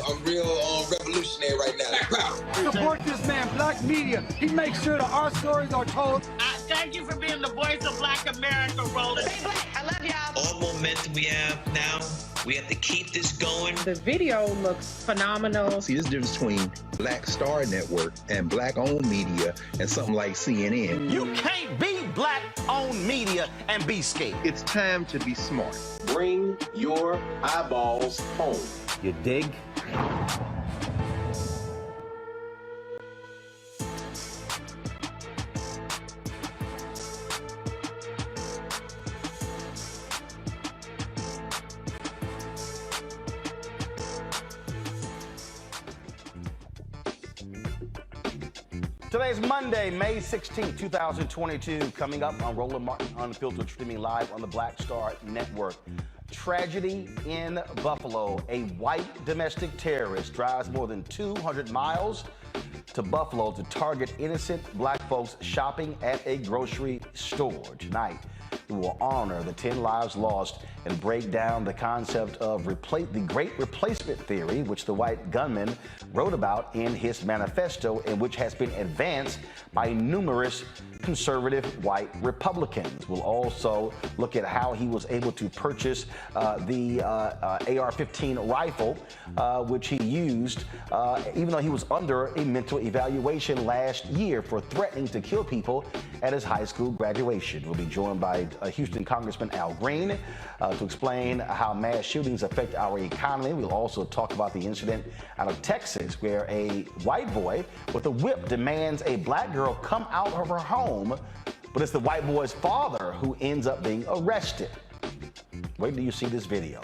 I'm real revolutionary right now. Support this man, Black media. He makes sure that our stories are told. Thank you for being the voice of Black America, Roland. Stay black. I love y'all. All momentum we have now, we have to keep this going. The video looks phenomenal. See, this difference between Black Star Network and Black-owned media and something like CNN. You can't be Black-owned media and be scared. It's time to be smart. Bring your eyeballs home. You dig? Today's Monday, May 16, 2022. Coming up on Roland Martin Unfiltered, streaming live on the Black Star Network. Tragedy in Buffalo. A white domestic terrorist drives more than 200 miles to Buffalo to target innocent Black folks shopping at a grocery store. Tonight, we will honor the 10 lives lost and break down the concept of the Great Replacement Theory, which the white gunman wrote about in his manifesto and which has been advanced by numerous conservative white Republicans. We'll also look at how he was able to purchase the AR-15 rifle, which he used even though he was under a mental evaluation last year for threatening to kill people at his high school graduation. We'll be joined by Houston Congressman Al Green to explain how mass shootings affect our economy. We'll also talk about the incident out of Texas where a white boy with a whip demands a Black girl come out of her home, but it's the white boy's father who ends up being arrested. Wait till you see this video.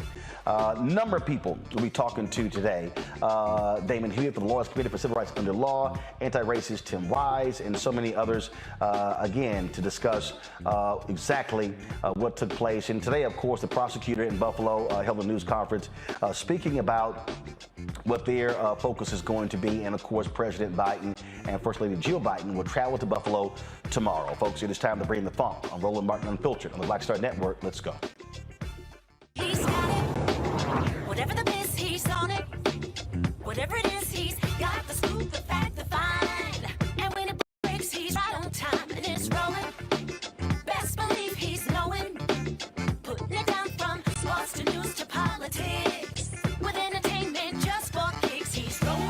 Number of people we'll be talking to today. Damon Hewitt from the Lawyers Committee for Civil Rights Under Law, anti-racist Tim Wise, and so many others, again, to discuss exactly what took place. And today, of course, the prosecutor in Buffalo held a news conference speaking about what their focus is going to be. And, of course, President Biden and First Lady Jill Biden will travel to Buffalo tomorrow. Folks, it is time to bring the funk on Roland Martin Unfiltered on the Black Star Network. Let's go. He's got it. Whatever the miss, he's on it. Whatever it is, he's got the scoop, the fact, the find. And when it breaks, he's right on time and it's rolling. Best believe he's knowing. Putting it down from sports to news to politics. With entertainment just for kicks, he's rolling.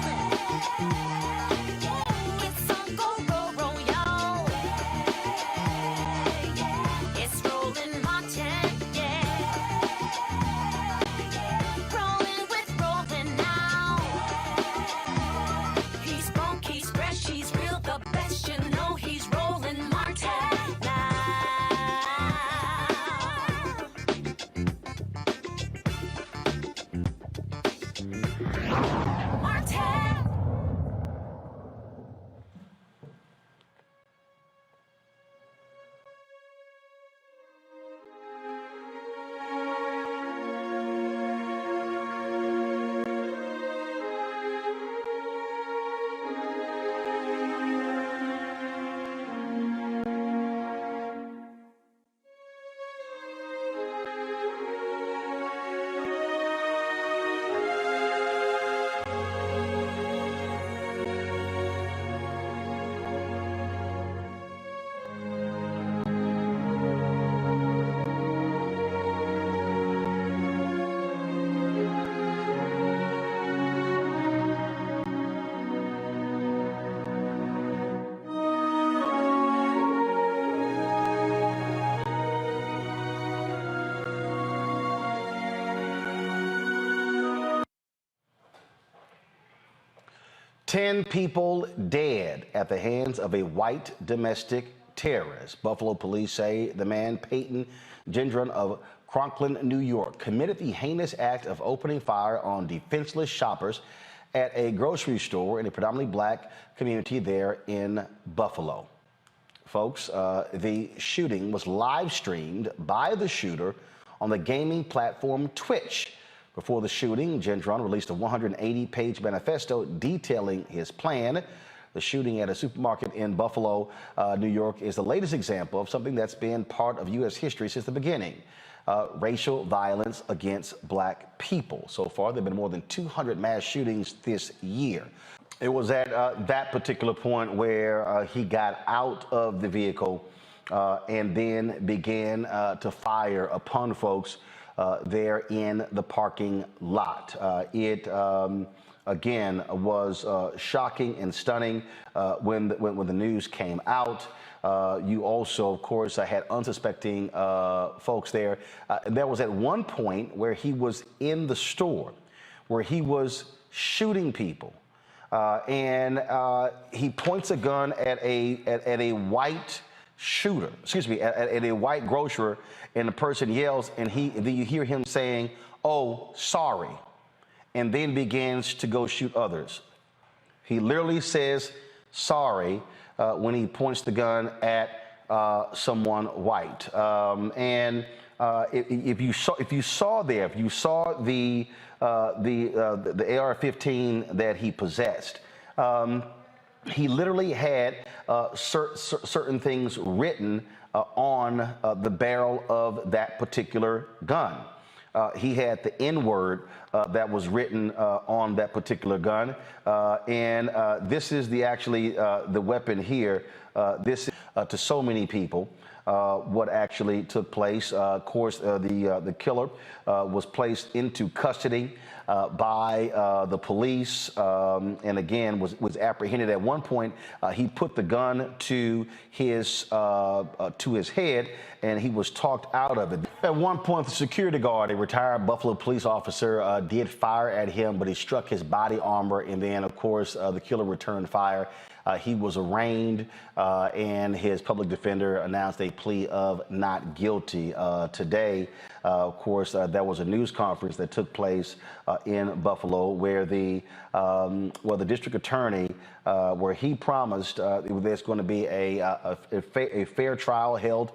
It's on go, roll, y'all. It's Roland Martin, yeah. Rolling with Roland now. He's funk, he's fresh, he's real, the best, you know he's Roland Martin now. Martin. Ten people dead at the hands of a white domestic terrorist. Buffalo police say the man, Peyton Gendron of Conklin, New York, committed the heinous act of opening fire on defenseless shoppers at a grocery store in a predominantly Black community there in Buffalo. Folks, the shooting was live streamed by the shooter on the gaming platform Twitch. Before the shooting, Gendron released a 180-page manifesto detailing his plan. The shooting at a supermarket in Buffalo, New York, is the latest example of something that's been part of U.S. history since the beginning. racial violence against black people. So far, there have been more than 200 mass shootings this year. It was at that particular point where he got out of the vehicle and then began to fire upon folks there in the parking lot. It again was shocking and stunning when the news came out. You also, of course, had unsuspecting folks there. There was at one point where he was in the store, where he was shooting people, and he points a gun at a white shooter, excuse me, at a white grocer, and the person yells, and then you hear him saying, "Oh, sorry," and then begins to go shoot others. He literally says sorry when he points the gun at someone white. If you saw the AR-15 that he possessed, he literally had certain things written on the barrel of that particular gun. He had the N-word that was written on that particular gun, and this is the weapon here. This is to so many people what actually took place. Of course, the killer was placed into custody by the police, and again was apprehended. At one point, he put the gun to his head, and he was talked out of it. At one point, the security guard, a retired Buffalo police officer, did fire at him, but he struck his body armor, and then, of course, the killer returned fire. He was arraigned, and his public defender announced a plea of not guilty. Today, of course, there was a news conference that took place in Buffalo where the district attorney, where he promised there's going to be a fair trial held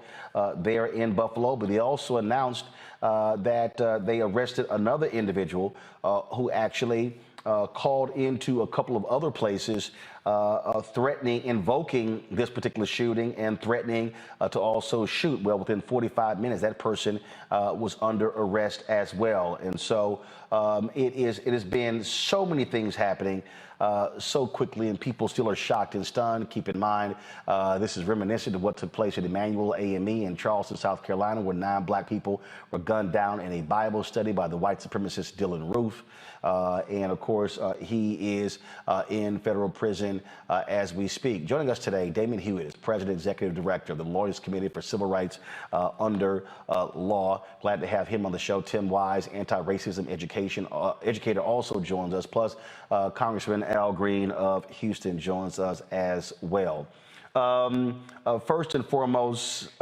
there in Buffalo, but he also announced that they arrested another individual who actually called into a couple of other places, invoking this particular shooting and threatening to also shoot. Well, within 45 minutes, that person was under arrest as well. And so it has been so many things happening so quickly, and people still are shocked and stunned. Keep in mind, this is reminiscent of what took place at Emmanuel AME in Charleston, South Carolina, where 9 black people were gunned down in a Bible study by the white supremacist Dylan Roof. And of course, he is in federal prison as we speak. Joining us today, Damon Hewitt is President Executive Director of the Lawyers Committee for Civil Rights under Law. Glad to have him on the show. Tim Wise, anti-racism educator, also joins us. Plus, Congressman Al Green of Houston joins us as well. First and foremost,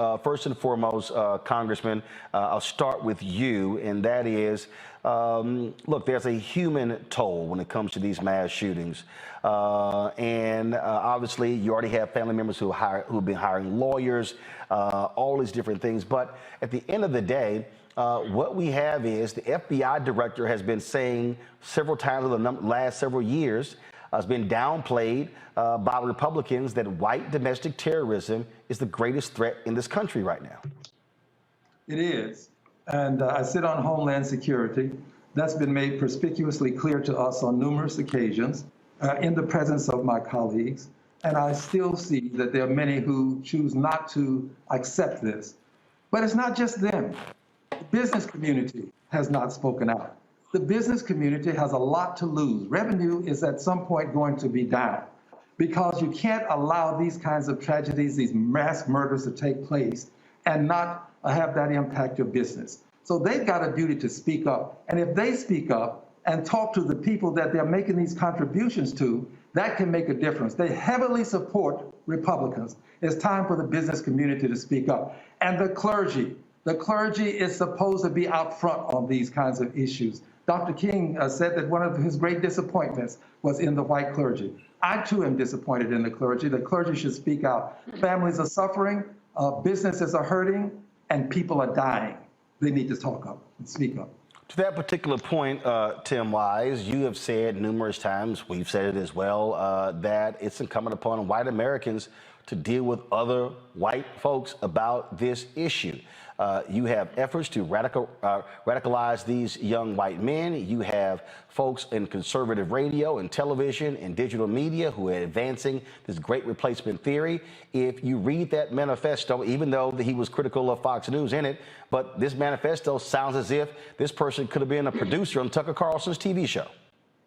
Congressman, I'll start with you, and that is, look, there's a human toll when it comes to these mass shootings, and obviously you already have family members who've been hiring lawyers, all these different things. But at the end of the day, what we have is the FBI director has been saying several times in the last several years, has been downplayed by Republicans, that white domestic terrorism is the greatest threat in this country right now. It is. And I sit on Homeland Security. That's been made perspicuously clear to us on numerous occasions in the presence of my colleagues. And I still see that there are many who choose not to accept this. But it's not just them. The business community has not spoken out. The business community has a lot to lose. Revenue is at some point going to be down because you can't allow these kinds of tragedies, these mass murders to take place and not have that impact your business. So they've got a duty to speak up. And if they speak up and talk to the people that they're making these contributions to, that can make a difference. They heavily support Republicans. It's time for the business community to speak up. And the clergy is supposed to be out front on these kinds of issues. Dr. King said that one of his great disappointments was in the white clergy. I too am disappointed in the clergy. The clergy should speak out. Families are suffering, businesses are hurting, and people are dying. They need to talk up and speak up. To that particular point, Tim Wise, you have said numerous times, we've said it as well, that it's incumbent upon white Americans to deal with other white folks about this issue. You have efforts to radicalize these young white men. You have folks in conservative radio and television and digital media who are advancing this great replacement theory. If you read that manifesto, even though he was critical of Fox News in it, but this manifesto sounds as if this person could have been a producer on Tucker Carlson's TV show.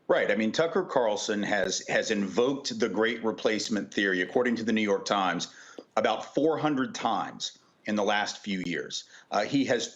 Right. I mean, Tucker Carlson has invoked the great replacement theory, according to the New York Times, about 400 times in the last few years. He has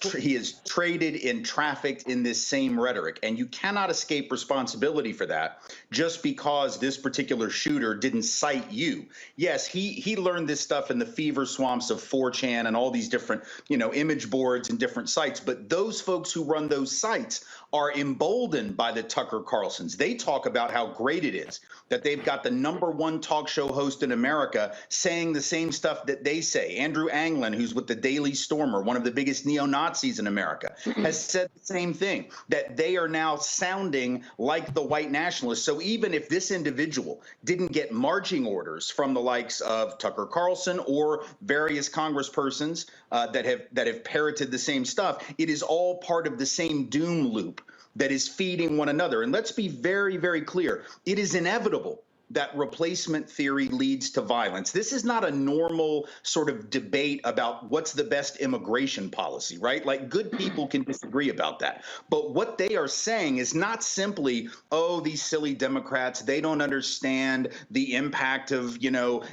traded and trafficked in this same rhetoric, and you cannot escape responsibility for that just because this particular shooter didn't cite you. Yes, he learned this stuff in the fever swamps of 4chan and all these different, image boards and different sites, but those folks who run those sites are emboldened by the Tucker Carlsons. They talk about how great it is that they've got the #1 talk show host in America saying the same stuff that they say. Andrew Anglin, who's with the Daily Stormer, one of the biggest neo-Nazis in America, has said the same thing, that they are now sounding like the white nationalists. So even if this individual didn't get marching orders from the likes of Tucker Carlson or various congresspersons that have parroted the same stuff, it is all part of the same doom loop that is feeding one another. And let's be very, very clear. It is inevitable that replacement theory leads to violence. This is not a normal sort of debate about what's the best immigration policy, right? Like, good people can disagree about that. But what they are saying is not simply, oh, these silly Democrats, they don't understand the impact of,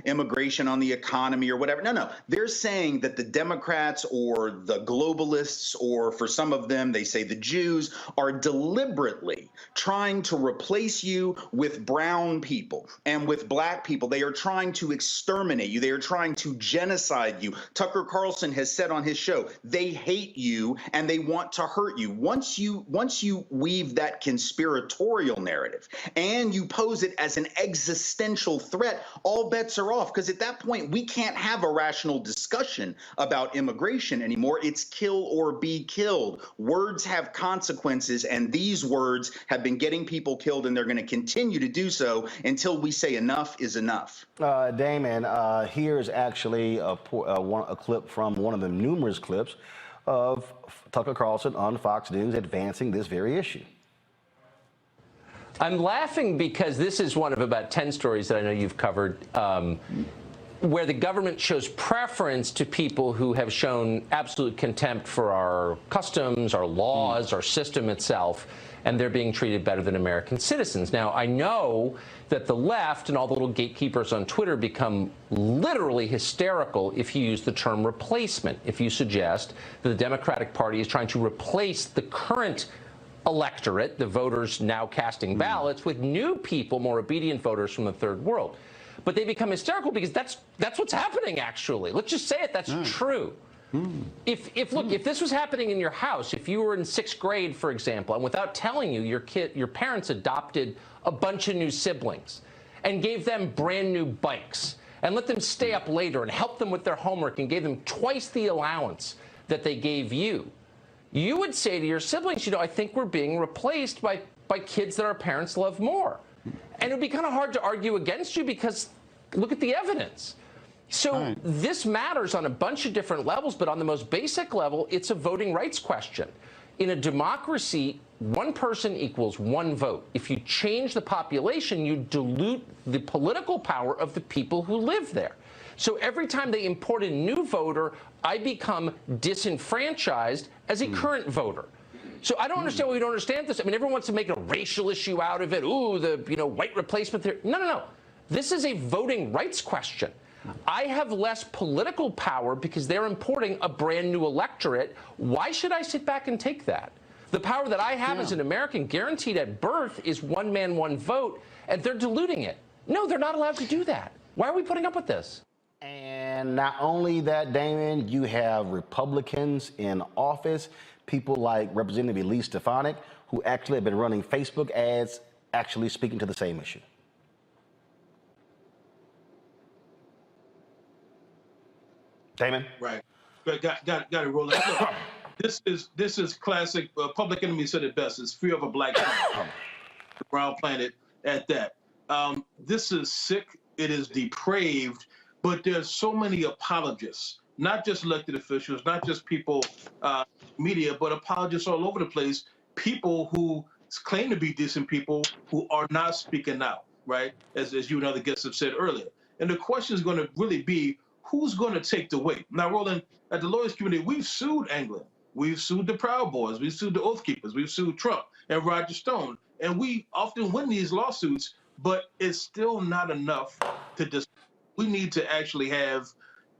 immigration on the economy or whatever. No. They're saying that the Democrats or the globalists, or for some of them, they say the Jews, are deliberately trying to replace you with brown people and with black people. They are trying to exterminate you. They are trying to genocide you. Tucker Carlson has said on his show, they hate you and they want to hurt you. Once you weave that conspiratorial narrative and you pose it as an existential threat, all bets are off, because at that point we can't have a rational discussion about immigration anymore. It's kill or be killed. Words have consequences, and these words have been getting people killed, and they're going to continue to do so until we say enough is enough. Damon, here's actually a clip from one of the numerous clips of Tucker Carlson on Fox News advancing this very issue. I'm laughing because this is one of about 10 stories that I know you've covered where the government shows preference to people who have shown absolute contempt for our customs, our laws, our system itself, and they're being treated better than American citizens. Now, I know that the left and all the little gatekeepers on Twitter become literally hysterical if you use the term replacement, if you suggest that the Democratic Party is trying to replace the current electorate, the voters now casting ballots, with new people, more obedient voters from the third world. But they become hysterical because that's what's happening, actually. Let's just say it, that's true. If this was happening in your house, if you were in 6th grade, for example, and without telling you, your parents adopted a bunch of new siblings and gave them brand new bikes and let them stay up later and help them with their homework and gave them twice the allowance that they gave you, you would say to your siblings, I think we're being replaced by kids that our parents love more. And it would be kind of hard to argue against you because look at the evidence. So this matters on a bunch of different levels, but on the most basic level, it's a voting rights question. In a democracy, one person equals one vote. If you change the population, you dilute the political power of the people who live there. So every time they import a new voter, I become disenfranchised as a current voter. So I don't understand why we don't understand this. I mean, everyone wants to make a racial issue out of it. Ooh, the white replacement theory. No. This is a voting rights question. I have less political power because they're importing a brand new electorate. Why should I sit back and take that? The power that I have as an American guaranteed at birth is one man, one vote, and they're diluting it. No, they're not allowed to do that. Why are we putting up with this? And not only that, Damon, you have Republicans in office, people like Representative Elise Stefanik, who actually have been running Facebook ads, actually speaking to the same issue. Damon? Right. Got it, Roland. Look, this is classic. Public Enemy said it best. It's fear of a black man. Brown planet at that. This is sick. It is depraved. but there's so many apologists, not just elected officials, not just people, media, but apologists all over the place, people who claim to be decent people who are not speaking out, right? As you and other guests have said earlier. And the question is going to really be, who's going to take the weight? Now, Roland, at the lawyers community, we've sued England. We've sued the Proud Boys. We've sued the Oath Keepers. We've sued Trump and Roger Stone. And we often win these lawsuits, but it's still not enough to just, we need to actually have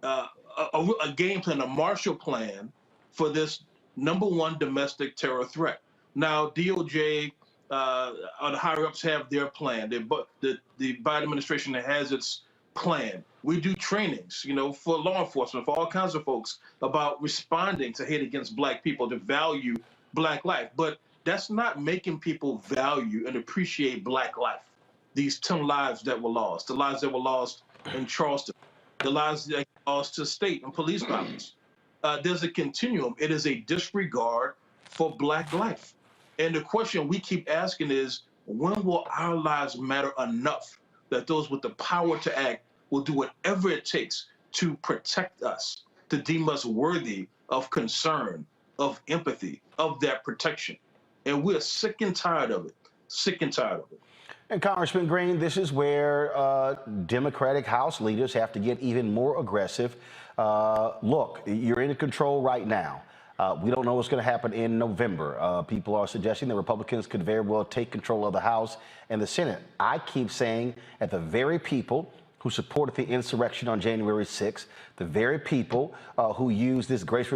a game plan, a Marshall Plan for this #1 domestic terror threat. Now, DOJ, or the higher-ups have their plan. The Biden administration has its plan. We do trainings, for law enforcement, for all kinds of folks about responding to hate against Black people, to value Black life. But that's not making people value and appreciate Black life. These 10 lives that were lost, the lives that were lost in Charleston, the lives that were lost to state and police violence. There's a continuum. It is a disregard for Black life. And the question we keep asking is, when will our lives matter enough that those with the power to act will do whatever it takes to protect us, to deem us worthy of concern, of empathy, of that protection? And we're sick and tired of it, sick and tired of it. And Congressman Green, this is where Democratic House leaders have to get even more aggressive. Look, you're in control right now. We don't know what's going to happen in November. People are suggesting that Republicans could very well take control of the House and the Senate. I keep saying that the very people who supported the insurrection on January 6th, the very people who use this great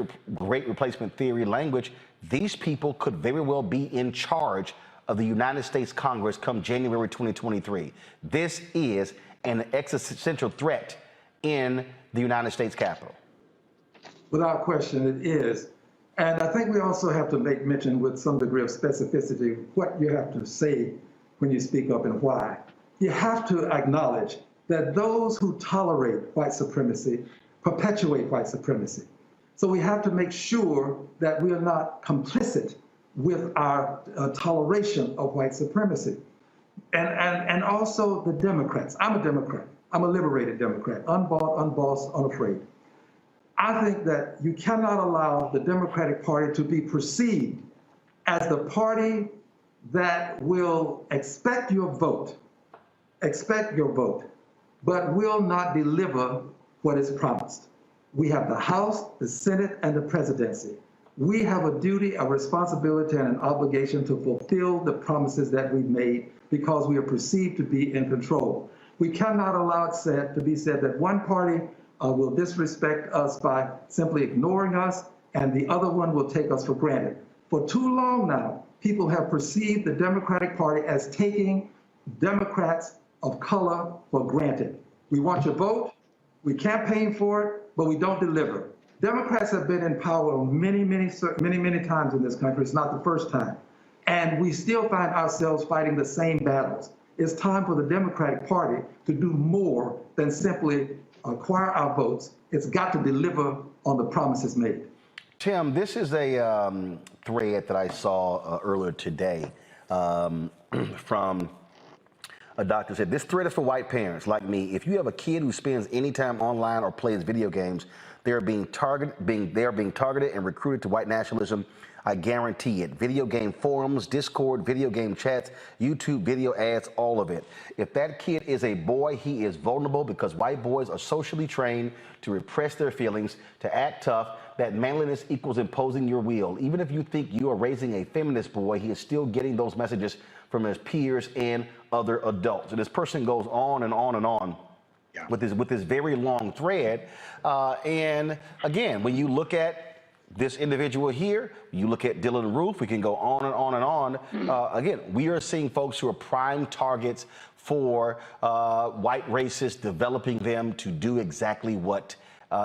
replacement theory language, these people could very well be in charge of the United States Congress come January 2023. This is an existential threat in the United States Capitol. Without question, it is. And I think we also have to make mention with some degree of specificity what you have to say when you speak up and why. You have to acknowledge that those who tolerate white supremacy perpetuate white supremacy. So we have to make sure that we are not complicit with our toleration of white supremacy. And also the Democrats. I'm a Democrat. I'm a liberated Democrat, unbought, unbossed, unafraid. I think that you cannot allow the Democratic Party to be perceived as the party that will expect your vote, but will not deliver what is promised. We have the House, the Senate, and the presidency. We have a duty, a responsibility, and an obligation to fulfill the promises that we've made because we are perceived to be in control. We cannot allow it to be said that one party will disrespect us by simply ignoring us, and the other one will take us for granted. For too long now, people have perceived the Democratic Party as taking Democrats of color for granted. We want your vote, we campaign for it, but we don't deliver. Democrats have been in power many times in this country. It's not the first time. And we still find ourselves fighting the same battles. It's time for the Democratic Party to do more than simply acquire our votes. It's got to deliver on the promises made. Tim, this is a thread that I saw earlier today from a doctor said, this thread is for white parents like me. If you have a kid who spends any time online or plays video games, they are being targeted and recruited to white nationalism. I guarantee it. Video game forums, Discord, video game chats, YouTube video ads, all of it. If that kid is a boy, he is vulnerable because white boys are socially trained to repress their feelings, to act tough. That manliness equals imposing your will. Even if you think you are raising a feminist boy, he is still getting those messages from his peers and other adults. And this person goes on and on and on. Yeah. with this very long thread. And again, when you look at this individual here, you look at Dylan Roof, we can go on and on and on. Again, we are seeing folks who are prime targets for white racists, developing them to do exactly what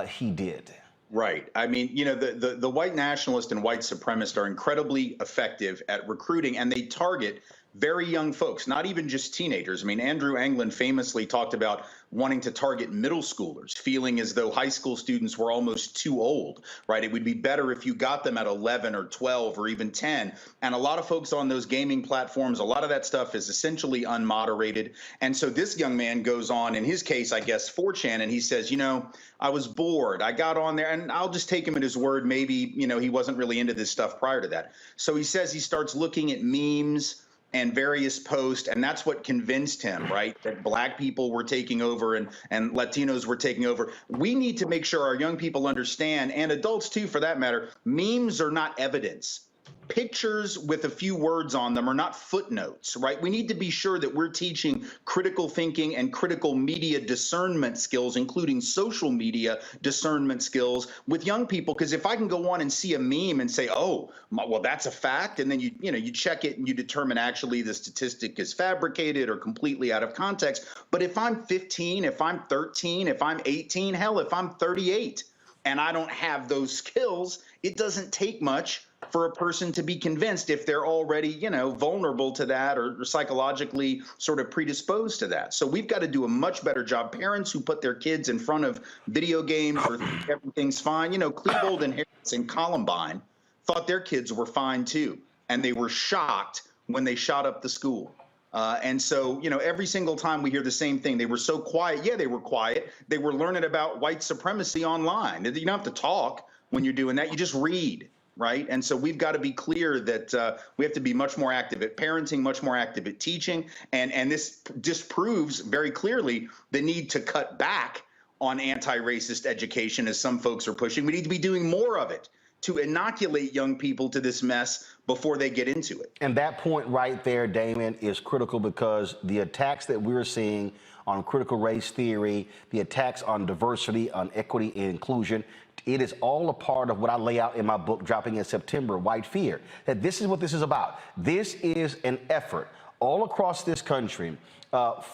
he did. Right. I mean, you know, the white nationalists and white supremacists are incredibly effective at recruiting, and they target very young folks, not even just teenagers. I mean, Andrew Anglin famously talked about wanting to target middle schoolers, feeling as though high school students were almost too old, right? It would be better if you got them at 11 or 12 or even 10. And a lot of folks on those gaming platforms, a lot of that stuff is essentially unmoderated. And so this young man goes on, in his case, I guess, 4chan, and he says, you know, I was bored. I got on there, and I'll just take him at his word. Maybe, you know, he wasn't really into this stuff prior to that. So he says he starts looking at memes and various posts, and that's what convinced him, right, that black people were taking over and Latinos were taking over. We need to make sure our young people understand, and adults too for that matter, memes are not evidence. Pictures with a few words on them are not footnotes, right? We need to be sure that we're teaching critical thinking and critical media discernment skills, including social media discernment skills with young people. Because if I can go on and see a meme and say, oh, well, that's a fact, and then you check it and you determine actually the statistic is fabricated or completely out of context. But if I'm 15, if I'm 13, if I'm 18, hell, if I'm 38, and I don't have those skills, it doesn't take much for a person to be convinced if they're already, you know, vulnerable to that or psychologically sort of predisposed to that. So we've got to do a much better job. Parents who put their kids in front of video games or think everything's fine. You know, Klebold and Harris and Columbine thought their kids were fine too, and they were shocked when they shot up the school. And so, you know, every single time we hear the same thing, they were so quiet. Yeah, they were quiet. They were learning about white supremacy online. You don't have to talk when you're doing that. You just read, right? And so we've got to be clear that we have to be much more active at parenting, much more active at teaching. And this disproves very clearly the need to cut back on anti-racist education, as some folks are pushing. We need to be doing more of it to inoculate young people to this mess before they get into it. And that point right there, Damon, is critical because the attacks that we're seeing on critical race theory, the attacks on diversity, on equity and inclusion, it is all a part of what I lay out in my book, dropping in September, White Fear, that this is what this is about. This is an effort all across this country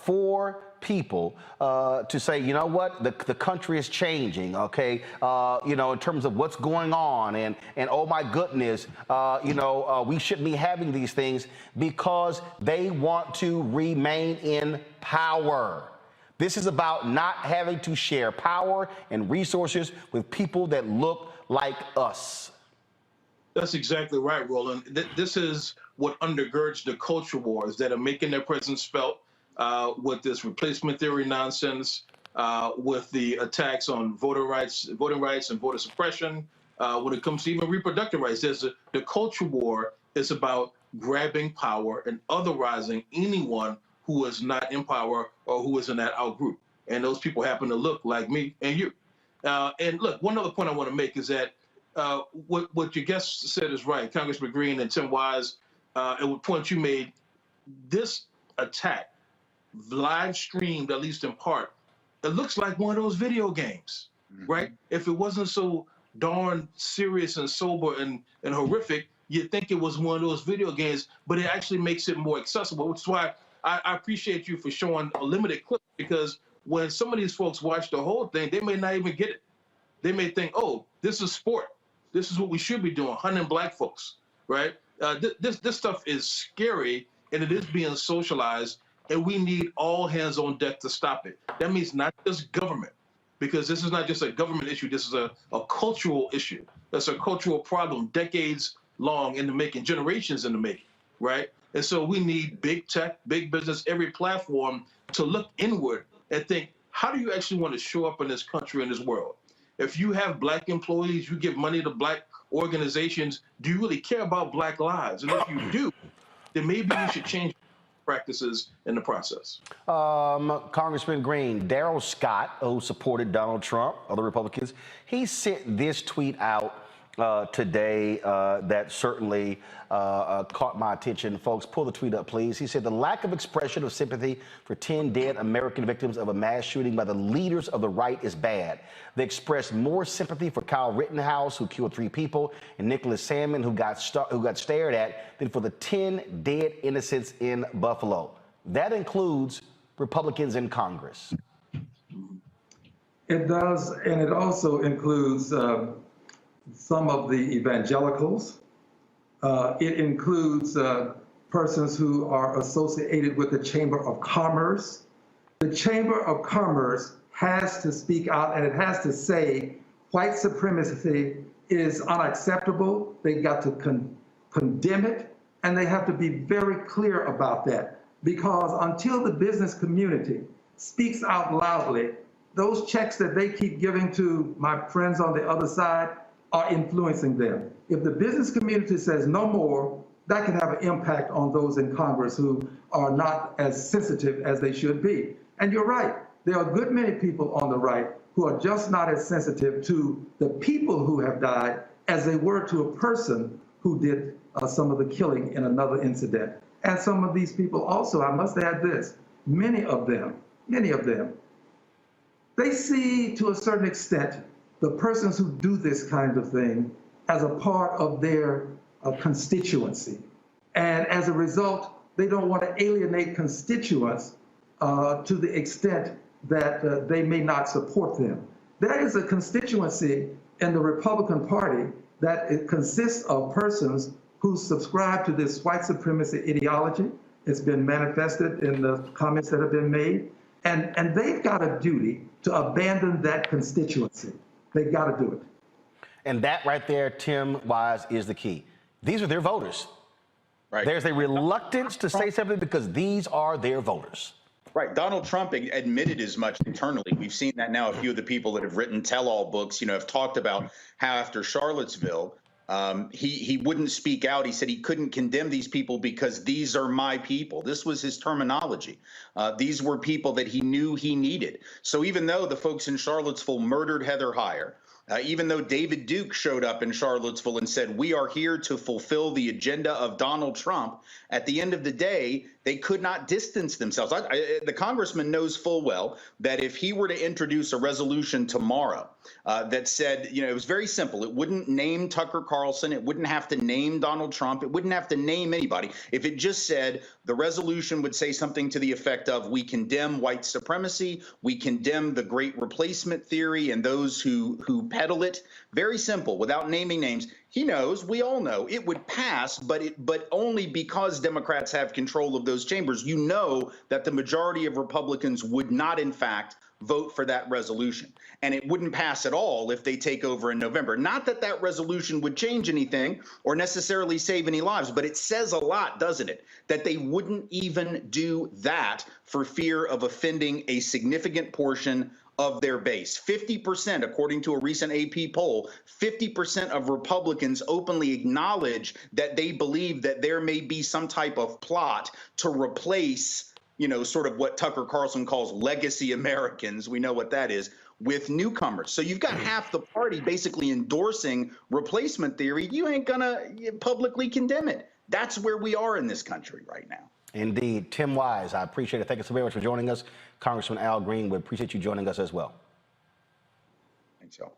for people to say, you know what, the country is changing, okay, you know, in terms of what's going on, and oh my goodness, you know, we shouldn't be having these things because they want to remain in power. This is about not having to share power and resources with people that look like us. That's exactly right, Roland. This is what undergirds the culture wars that are making their presence felt with this replacement theory nonsense, with the attacks on voting rights and voter suppression. When it comes to even reproductive rights, the culture war is about grabbing power and otherizing anyone who is not in power or who is in that out group. And those people happen to look like me and you. And look, one other point I want to make is that what your guest said is right, Congressman Green and Tim Wise, and what point you made, this attack, live streamed, at least in part, it looks like one of those video games, right? If it wasn't so darn serious and sober and horrific, you'd think it was one of those video games, but it actually makes it more accessible, which is why I appreciate you for showing a limited clip, because when some of these folks watch the whole thing, they may not even get it. They may think, oh, this is sport. This is what we should be doing, hunting black folks, right? This stuff is scary, and it is being socialized, and we need all hands on deck to stop it. That means not just government, because this is not just a government issue. This is a cultural issue. That's a cultural problem, decades long in the making, generations in the making, right? And so we need big tech, big business, every platform to look inward and think, how do you actually want to show up in this country, in this world? If you have black employees, you give money to black organizations, do you really care about black lives? And if you do, then maybe you should change practices in the process. Congressman Green, Darrell Scott, who supported Donald Trump, other Republicans, he sent this tweet out today that certainly caught my attention. Folks, pull the tweet up, please. He said, the lack of expression of sympathy for 10 dead American victims of a mass shooting by the leaders of the right is bad. They expressed more sympathy for Kyle Rittenhouse, who killed 3 people, and Nicholas Salmon, who got stared at, than for the 10 dead innocents in Buffalo. That includes Republicans in Congress. It does, and it also includes some of the evangelicals. It includes persons who are associated with the Chamber of Commerce. The Chamber of Commerce has to speak out, and it has to say white supremacy is unacceptable. They've got to condemn it, and they have to be very clear about that, because until the business community speaks out loudly, those checks that they keep giving to my friends on the other side are influencing them. If the business community says no more, that can have an impact on those in Congress who are not as sensitive as they should be. And you're right, there are a good many people on the right who are just not as sensitive to the people who have died as they were to a person who did some of the killing in another incident. And some of these people also, I must add this, many of them, they see to a certain extent the persons who do this kind of thing as a part of their constituency. And as a result, they don't want to alienate constituents to the extent that they may not support them. There is a constituency in the Republican Party that it consists of persons who subscribe to this white supremacy ideology. It's been manifested in the comments that have been made. And they've got a duty to abandon that constituency. They've got to do it. And that right there, Tim Wise, is the key. These are their voters. Right. There's a reluctance to say something because these are their voters. Right. Donald Trump admitted as much internally. We've seen that now. A few of the people that have written tell-all books, have talked about how after Charlottesville, he wouldn't speak out. He said he couldn't condemn these people because these are my people. This was his terminology. These were people that he knew he needed. So even though the folks in Charlottesville murdered Heather Heyer, even though David Duke showed up in Charlottesville and said, we are here to fulfill the agenda of Donald Trump, at the end of the day, they could not distance themselves. The congressman knows full well that if he were to introduce a resolution tomorrow that said, it was very simple. It wouldn't name Tucker Carlson. It wouldn't have to name Donald Trump. It wouldn't have to name anybody. If it just said the resolution would say something to the effect of, we condemn white supremacy, we condemn the great replacement theory and those who peddle it. Very simple, without naming names. He knows, we all know, it would pass, but only because Democrats have control of those chambers. You know that the majority of Republicans would not, in fact, vote for that resolution. And it wouldn't pass at all if they take over in November. Not that that resolution would change anything or necessarily save any lives, but it says a lot, doesn't it? That they wouldn't even do that for fear of offending a significant portion of their base. 50%, according to a recent AP poll, 50% of Republicans openly acknowledge that they believe that there may be some type of plot to replace, sort of what Tucker Carlson calls legacy Americans. We know what that is, with newcomers. So you've got half the party basically endorsing replacement theory. You ain't gonna publicly condemn it. That's where we are in this country right now. Indeed. Tim Wise, I appreciate it. Thank you so very much for joining us. Congressman Al Green, we appreciate you joining us as well. Thanks, y'all.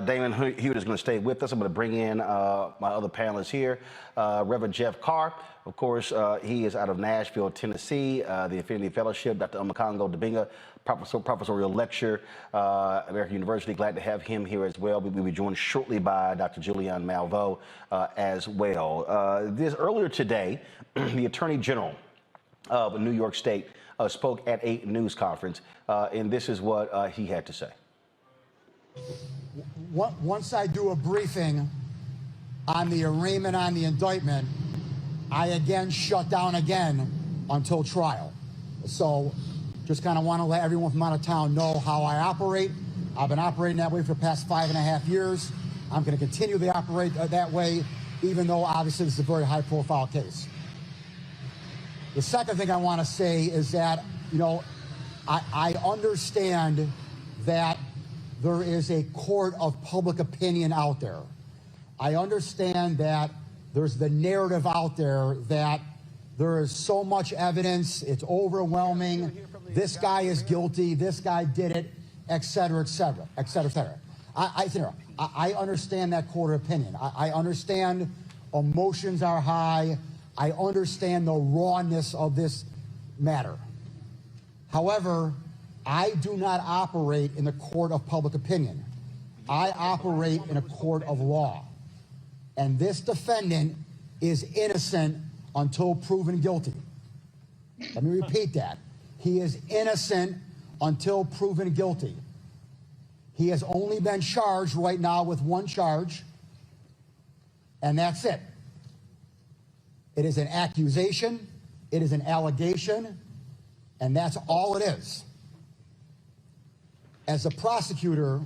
Damon Hewitt is going to stay with us. I'm going to bring in my other panelists here. Reverend Jeff Carr, of course, he is out of Nashville, Tennessee, the Affinity Fellowship, Dr. Umakongo Dibinga, professorial lecturer, American University. Glad to have him here as well. We'll be joined shortly by Dr. Julianne Malveaux as well. Earlier today, the Attorney General of New York State spoke at a news conference, and this is what he had to say. Once I do a briefing on the arraignment, on the indictment, I again shut down again until trial. So just kind of want to let everyone from out of town know how I operate. I've been operating that way for the past 5.5 years. I'm going to continue to operate that way, even though obviously this is a very high profile case. The second thing I want to say is that, I understand that there is a court of public opinion out there. I understand that there's the narrative out there that there is so much evidence, it's overwhelming, this guy is guilty, this guy did it, et cetera, et cetera, et cetera, et cetera. I understand that court of opinion. I understand emotions are high. I understand the rawness of this matter. However, I do not operate in the court of public opinion. I operate in a court of law. And this defendant is innocent until proven guilty. Let me repeat that. He is innocent until proven guilty. He has only been charged right now with one charge, and that's it. It is an accusation, it is an allegation, and that's all it is. As a prosecutor,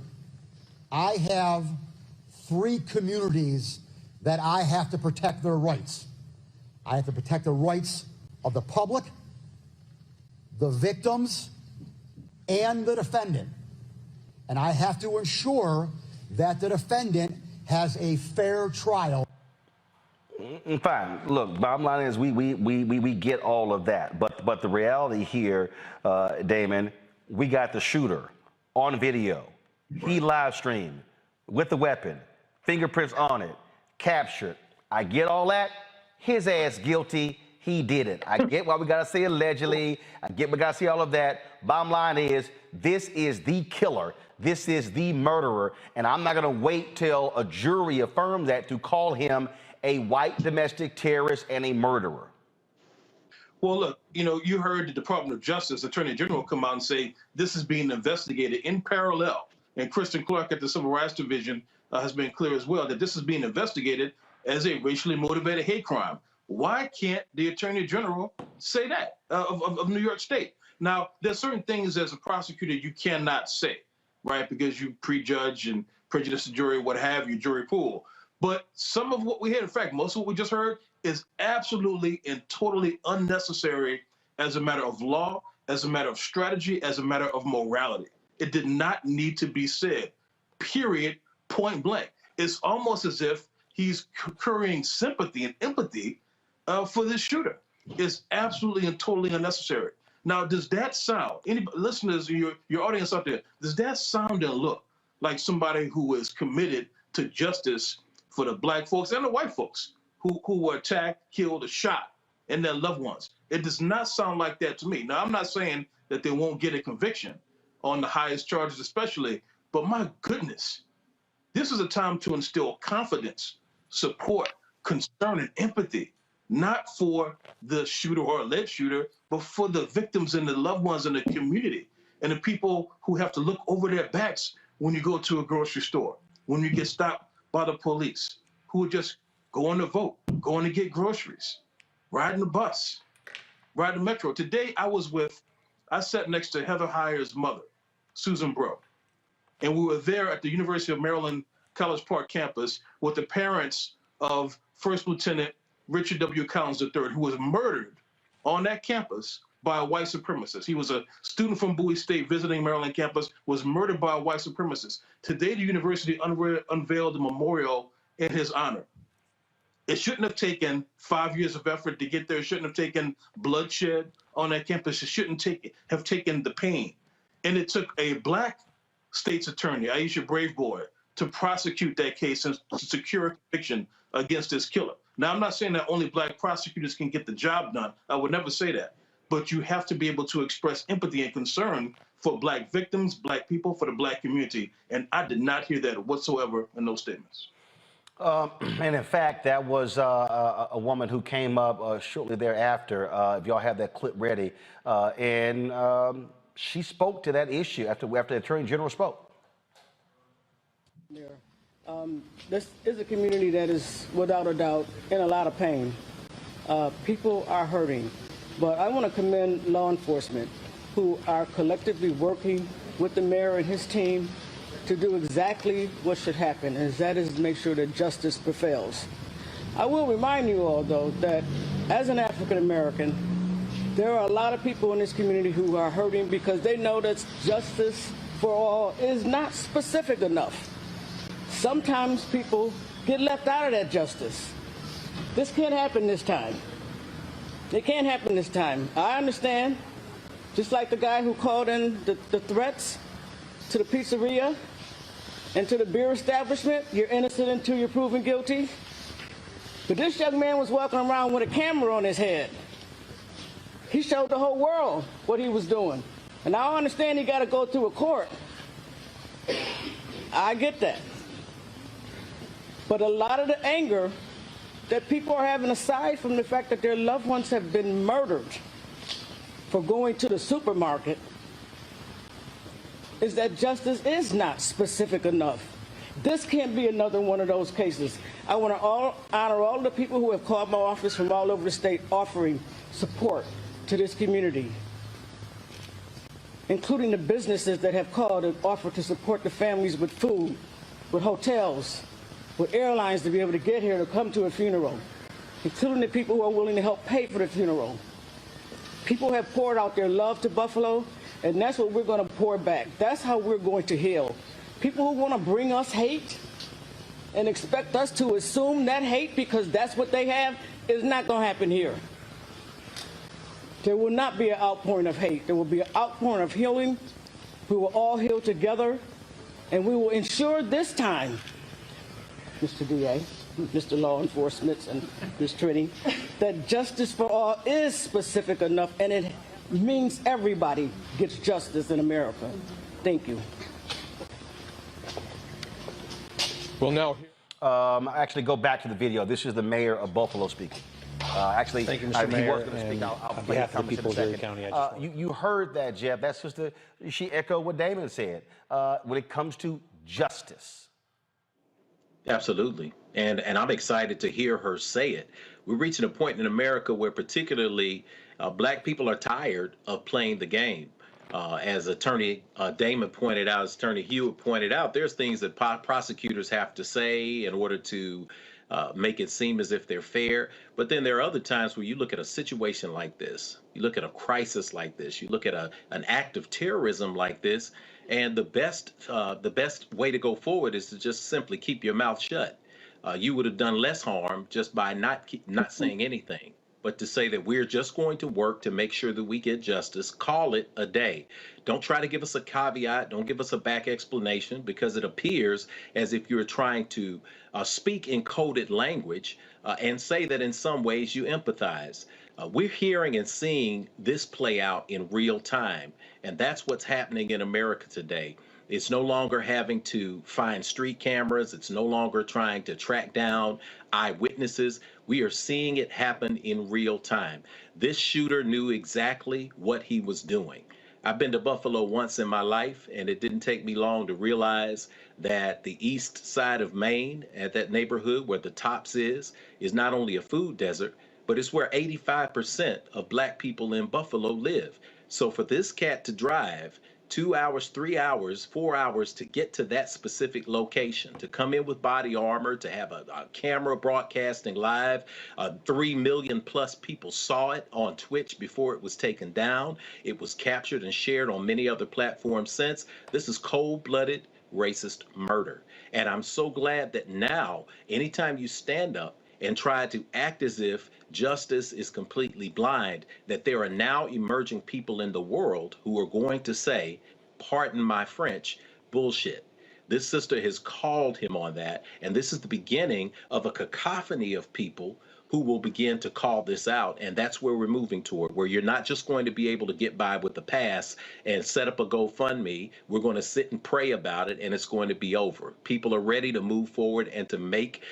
I have 3 communities that I have to protect their rights. I have to protect the rights of the public, the victims, and the defendant. And I have to ensure that the defendant has a fair trial. Fine. Look, bottom line is we get all of that. But the reality here, Damon, we got the shooter on video. He live streamed with the weapon, fingerprints on it, captured. I get all that. His ass guilty. He did it. I get why we got to say allegedly. I get we got to see all of that. Bottom line is, this is the killer. This is the murderer. And I'm not going to wait till a jury affirms that to call him a white domestic terrorist and a murderer. Well, look, you know, you heard the Department of Justice Attorney General come out and say this is being investigated in parallel. And Kristen Clark at the Civil Rights Division has been clear as well that this is being investigated as a racially motivated hate crime. Why can't the Attorney General say that of New York State? Now, there's certain things as a prosecutor you cannot say, right? Because you prejudge and prejudice the jury, what have you, jury pool. But some of what we heard, in fact, most of what we just heard is absolutely and totally unnecessary as a matter of law, as a matter of strategy, as a matter of morality. It did not need to be said, period, point blank. It's almost as if he's currying sympathy and empathy for this shooter. It's absolutely and totally unnecessary. Now, does that sound, any listeners, your audience out there, does that sound and look like somebody who is committed to justice for the black folks and the white folks who were attacked, killed, or shot, and their loved ones? It does not sound like that to me. Now, I'm not saying that they won't get a conviction on the highest charges especially, but my goodness, this is a time to instill confidence, support, concern, and empathy, not for the shooter or alleged shooter, but for the victims and the loved ones in the community and the people who have to look over their backs when you go to a grocery store, when you get stopped by the police, who are just going to vote, going to get groceries, riding the bus, riding the metro. Today, I sat next to Heather Heyer's mother, Susan Bro, and we were there at the University of Maryland College Park campus with the parents of First Lieutenant Richard W. Collins III, who was murdered on that campus by a white supremacist. He was a student from Bowie State visiting Maryland campus, was murdered by a white supremacist. Today, the university unveiled a memorial in his honor. It shouldn't have taken 5 years of effort to get there. It shouldn't have taken bloodshed on that campus. It shouldn't have taken the pain. And it took a black state's attorney, Aisha Braveboy, to prosecute that case and to secure a conviction against this killer. Now, I'm not saying that only black prosecutors can get the job done. I would never say that. But you have to be able to express empathy and concern for black victims, black people, for the black community. And I did not hear that whatsoever in those statements. And in fact, that was a woman who came up shortly thereafter, if y'all have that clip ready, and she spoke to that issue after the Attorney General spoke. Yeah. This is a community that is, without a doubt, in a lot of pain. People are hurting. But I want to commend law enforcement who are collectively working with the mayor and his team to do exactly what should happen, and that is make sure that justice prevails. I will remind you all, though, that as an African American, there are a lot of people in this community who are hurting because they know that justice for all is not specific enough. Sometimes people get left out of that justice. This can't happen this time. It can't happen this time. I understand, just like the guy who called in the threats to the pizzeria and to the beer establishment, you're innocent until you're proven guilty. But this young man was walking around with a camera on his head. He showed the whole world what he was doing. And I understand he got to go through a court. I get that. But a lot of the anger that people are having, aside from the fact that their loved ones have been murdered for going to the supermarket, is that justice is not specific enough. This can't be another one of those cases. I want to honor all the people who have called my office from all over the state offering support to this community, including the businesses that have called and offered to support the families with food, with hotels, with airlines to be able to get here to come to a funeral, including the people who are willing to help pay for the funeral. People have poured out their love to Buffalo, and that's what we're going to pour back. That's how we're going to heal. People who want to bring us hate and expect us to assume that hate because that's what they have is not going to happen here. There will not be an outpouring of hate. There will be an outpouring of healing. We will all heal together, and we will ensure this time, Mr. DA, Mr. Law Enforcement, and Ms. Trini, that justice for all is specific enough, and it means everybody gets justice in America. Thank you. Well, now, actually go back to the video. This is the mayor of Buffalo speaking. Actually, thank you, Mr. Mayor. He was going to speak. I'll on play behalf of the people of Dade County, County, you heard that, Jeff. That's just she echoed what Damon said when it comes to justice. Absolutely. And I'm excited to hear her say it. We're reaching a point in America where particularly black people are tired of playing the game. As Attorney Damon pointed out, as Attorney Hewitt pointed out, there's things that prosecutors have to say in order to make it seem as if they're fair. But then there are other times where you look at a situation like this, you look at a crisis like this, you look at an act of terrorism like this, and the best way to go forward is to just simply keep your mouth shut. You would have done less harm just by not saying anything. But to say that we're just going to work to make sure that we get justice, call it a day. Don't try to give us a caveat. Don't give us a back explanation, because it appears as if you're trying to speak in coded language and say that in some ways you empathize. We're hearing and seeing this play out in real time, and that's what's happening in America today. It's no longer having to find street cameras. It's no longer trying to track down eyewitnesses. We are seeing it happen in real time. This shooter knew exactly what he was doing. I've been to Buffalo once in my life, and it didn't take me long to realize that the east side of Maine, at that neighborhood where the Tops is not only a food desert, but it's where 85% of black people in Buffalo live. So for this cat to drive 2 hours, 3 hours, 4 hours to get to that specific location, to come in with body armor, to have a camera broadcasting live. 3 million plus people saw it on Twitch before it was taken down. It was captured and shared on many other platforms since. This is cold-blooded racist murder. And I'm so glad that now, anytime you stand up and try to act as if justice is completely blind, that there are now emerging people in the world who are going to say, pardon my French, bullshit. This sister has called him on that, and this is the beginning of a cacophony of people who will begin to call this out, and that's where we're moving toward, where you're not just going to be able to get by with the pass and set up a GoFundMe. We're going to sit and pray about it, and it's going to be over. People are ready to move forward and to make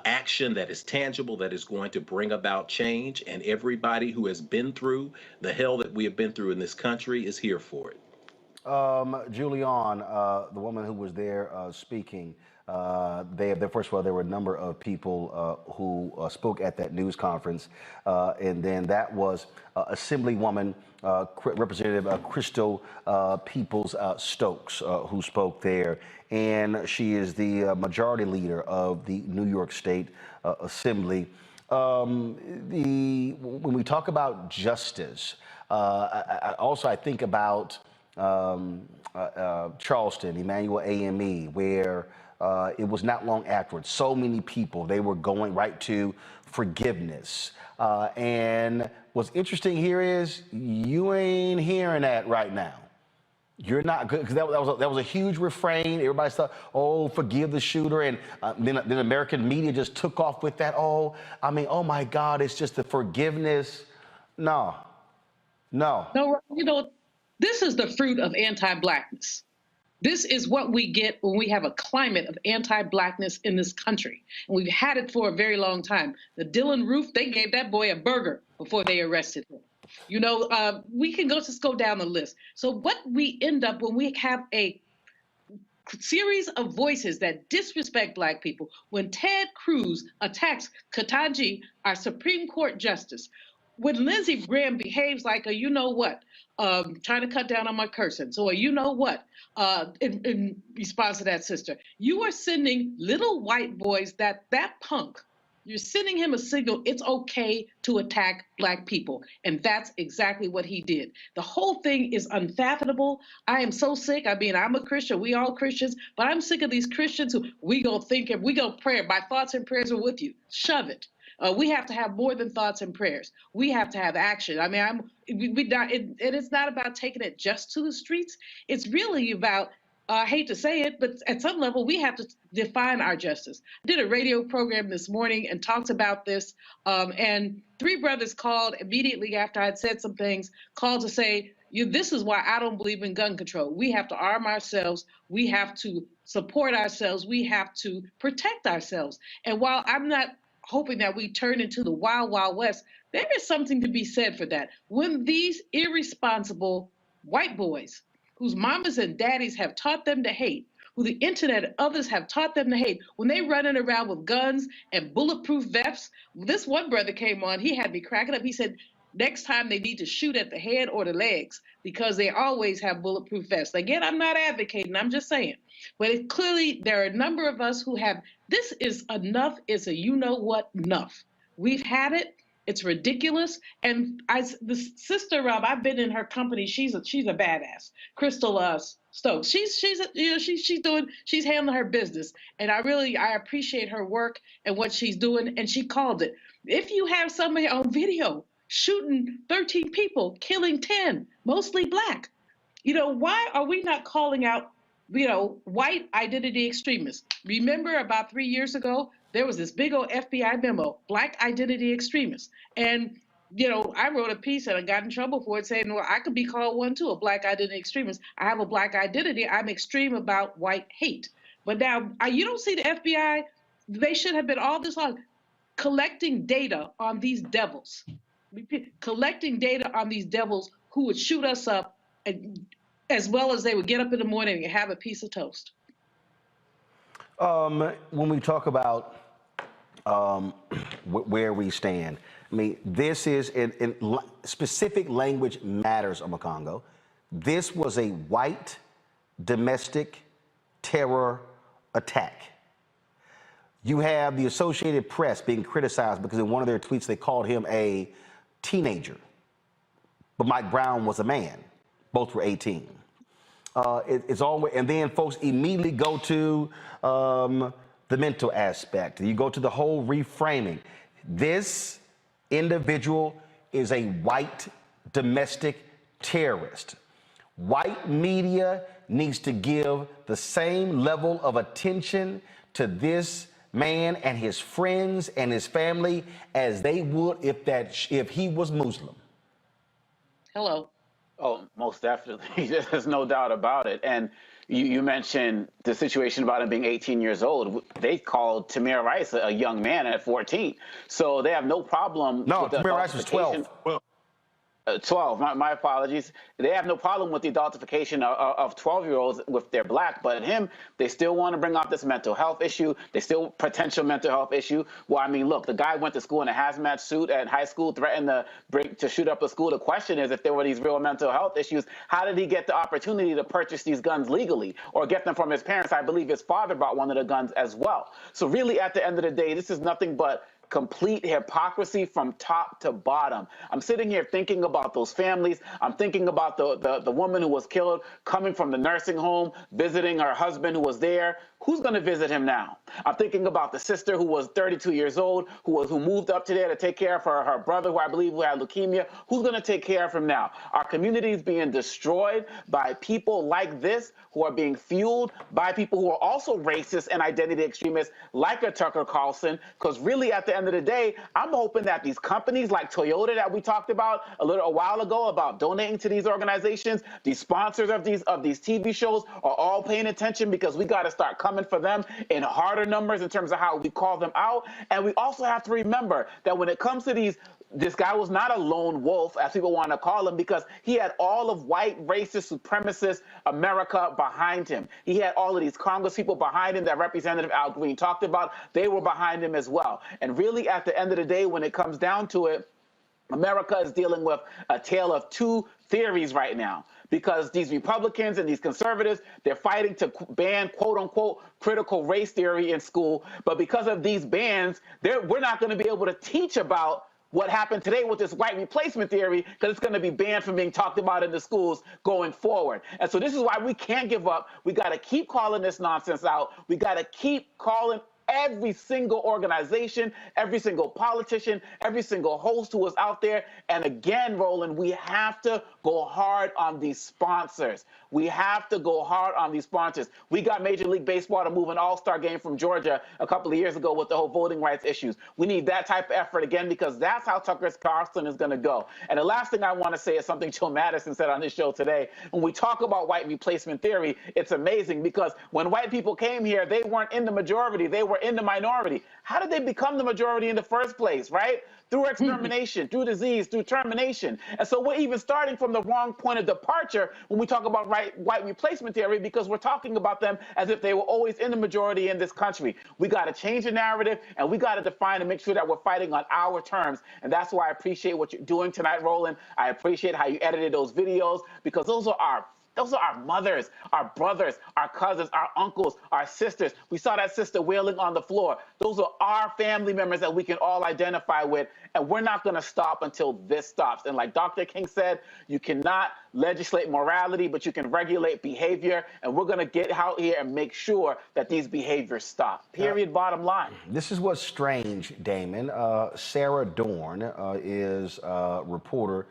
action that is tangible, that is going to bring about change, and everybody who has been through the hell that we have been through in this country is here for it. Julian, the woman who was there speaking, first of all, there were a number of people who spoke at that news conference, and then that was Assemblywoman Representative Crystal Peoples-Stokes who spoke there, and she is the majority leader of the New York State Assembly. When we talk about justice, I think about Charleston, Emmanuel AME, where it was not long afterwards. So many people, they were going right to forgiveness. And what's interesting here is you ain't hearing that right now. You're not good, because that was a huge refrain. Everybody thought, oh, forgive the shooter. And then American media just took off with that. Oh, I mean, oh my God, it's just the forgiveness. No. No, you know, this is the fruit of anti-Blackness. This is what we get when we have a climate of anti-Blackness in this country. And we've had it for a very long time. The Dylan Roof, they gave that boy a burger before they arrested him. You know, we can just go down the list. So what we end up when we have a series of voices that disrespect Black people, when Ted Cruz attacks Ketanji, our Supreme Court justice, when Lindsey Graham behaves like a you know what, trying to cut down on my cursing, so a you know what, in response to that sister, you are sending little white boys, that punk, you're sending him a signal it's okay to attack Black people. And that's exactly what he did. The whole thing is unfathomable. I am so sick. I mean, I'm a Christian. We all Christians. But I'm sick of these Christians who we go think and we go pray. My thoughts and prayers are with you. Shove it. We have to have more than thoughts and prayers. We have to have action. I mean, it's not about taking it just to the streets. It's really about, I hate to say it, but at some level, we have to define our justice. I did a radio program this morning and talked about this, and three brothers called immediately after I'd said some things, called to say, this is why I don't believe in gun control. We have to arm ourselves. We have to support ourselves. We have to protect ourselves. And while I'm not hoping that we turn into the wild, wild west, there is something to be said for that. When these irresponsible white boys, whose mamas and daddies have taught them to hate, who the internet and others have taught them to hate, when they running around with guns and bulletproof vests, this one brother came on, he had me cracking up. He said, next time they need to shoot at the head or the legs because they always have bulletproof vests. Again, I'm not advocating, I'm just saying. But clearly there are a number of us who have, this is enough, it's a you know what enough. We've had it. It's ridiculous. And the sister, I've been in her company. She's a badass. Crystal Stokes. She's handling her business. And I appreciate her work and what she's doing. And she called it. If you have somebody on video shooting 13 people, killing 10, mostly Black, why are we not calling out, white identity extremists? Remember about 3 years ago, there was this big old FBI memo, Black identity extremists. And, I wrote a piece and I got in trouble for it saying, well, I could be called one too, a Black identity extremist. I have a Black identity. I'm extreme about white hate. But now you don't see the FBI, they should have been all this long collecting data on these devils, who would shoot us up, as well as they would get up in the morning and have a piece of toast. When we talk about where we stand, I mean, this is, in specific language matters, Omokongo. This was a white domestic terror attack. You have the Associated Press being criticized because in one of their tweets they called him a teenager. But Mike Brown was a man. Both were 18. It's always, and then folks immediately go to the mental aspect. You go to the whole reframing. This individual is a white domestic terrorist. White media needs to give the same level of attention to this man and his friends and his family as they would if he was Muslim. Hello. Oh, most definitely. There's no doubt about it. And you mentioned the situation about him being 18 years old. They called Tamir Rice a young man at 14. So they have no problem. No, with the Tamir Rice was 12. 12, my apologies. They have no problem with the adultification of 12-year-olds if they're Black, but him, they still want to bring up this mental health issue. They still potential mental health issue. Well, I mean, look, the guy went to school in a hazmat suit at high school, threatened to shoot up a school. The question is, if there were these real mental health issues, how did he get the opportunity to purchase these guns legally or get them from his parents? I believe his father bought one of the guns as well. So really, at the end of the day, this is nothing but complete hypocrisy from top to bottom. I'm sitting here thinking about those families. I'm thinking about the woman who was killed coming from the nursing home, visiting her husband who was there. Who's going to visit him now? I'm thinking about the sister who was 32 years old, who moved up to there to take care of her brother, who I believe who had leukemia. Who's going to take care of him now? Our community is being destroyed by people like this, who are being fueled by people who are also racist and identity extremists, like a Tucker Carlson, because really at the the end of the day, I'm hoping that these companies like Toyota that we talked about a while ago about donating to these organizations, these sponsors of these TV shows are all paying attention, because we got to start coming for them in harder numbers in terms of how we call them out. And we also have to remember that when it comes to this guy was not a lone wolf, as people want to call him, because he had all of white, racist, supremacist America behind him. He had all of these Congress people behind him that Representative Al Green talked about. They were behind him as well. And really, at the end of the day, when it comes down to it, America is dealing with a tale of two theories right now, because these Republicans and these conservatives, they're fighting to ban, quote unquote, critical race theory in school. But because of these bans, we're not going to be able to teach about what happened today with this white replacement theory, because it's going to be banned from being talked about in the schools going forward. And so this is why we can't give up. We got to keep calling this nonsense out. We got to keep calling every single organization, every single politician, every single host who is out there. And again, Roland, we have to go hard on these sponsors. We have to go hard on these sponsors. We got Major League Baseball to move an all-star game from Georgia a couple of years ago with the whole voting rights issues. We need that type of effort again, because that's how Tucker Carlson is going to go. And the last thing I want to say is something Joe Madison said on his show today. When we talk about white replacement theory, it's amazing, because when white people came here, they weren't in the majority. They were in the minority. How did they become the majority in the first place, right? Through extermination, through disease, through termination. And so we're even starting from the wrong point of departure when we talk about white replacement theory, because we're talking about them as if they were always in the majority in this country. We got to change the narrative, and we got to define and make sure that we're fighting on our terms. And that's why I appreciate what you're doing tonight, Roland. I appreciate how you edited those videos, because those are our mothers, our brothers, our cousins, our uncles, our sisters. We saw that sister wailing on the floor. Those are our family members that we can all identify with, and we're not going to stop until this stops. And like Dr. King said, you cannot legislate morality, but you can regulate behavior, and we're going to get out here and make sure that these behaviors stop. Period, bottom line. This is what's strange, Damon. Sarah Dorn is a reporter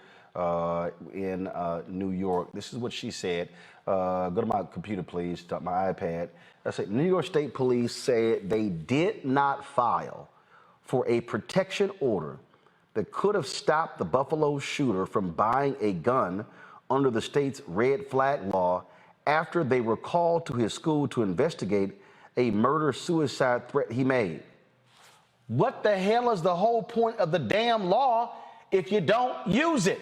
in New York. This is what she said. Go to my computer, please, to my iPad. I said, New York State Police said they did not file for a protection order that could have stopped the Buffalo shooter from buying a gun under the state's red flag law after they were called to his school to investigate a murder-suicide threat he made. What the hell is the whole point of the damn law if you don't use it?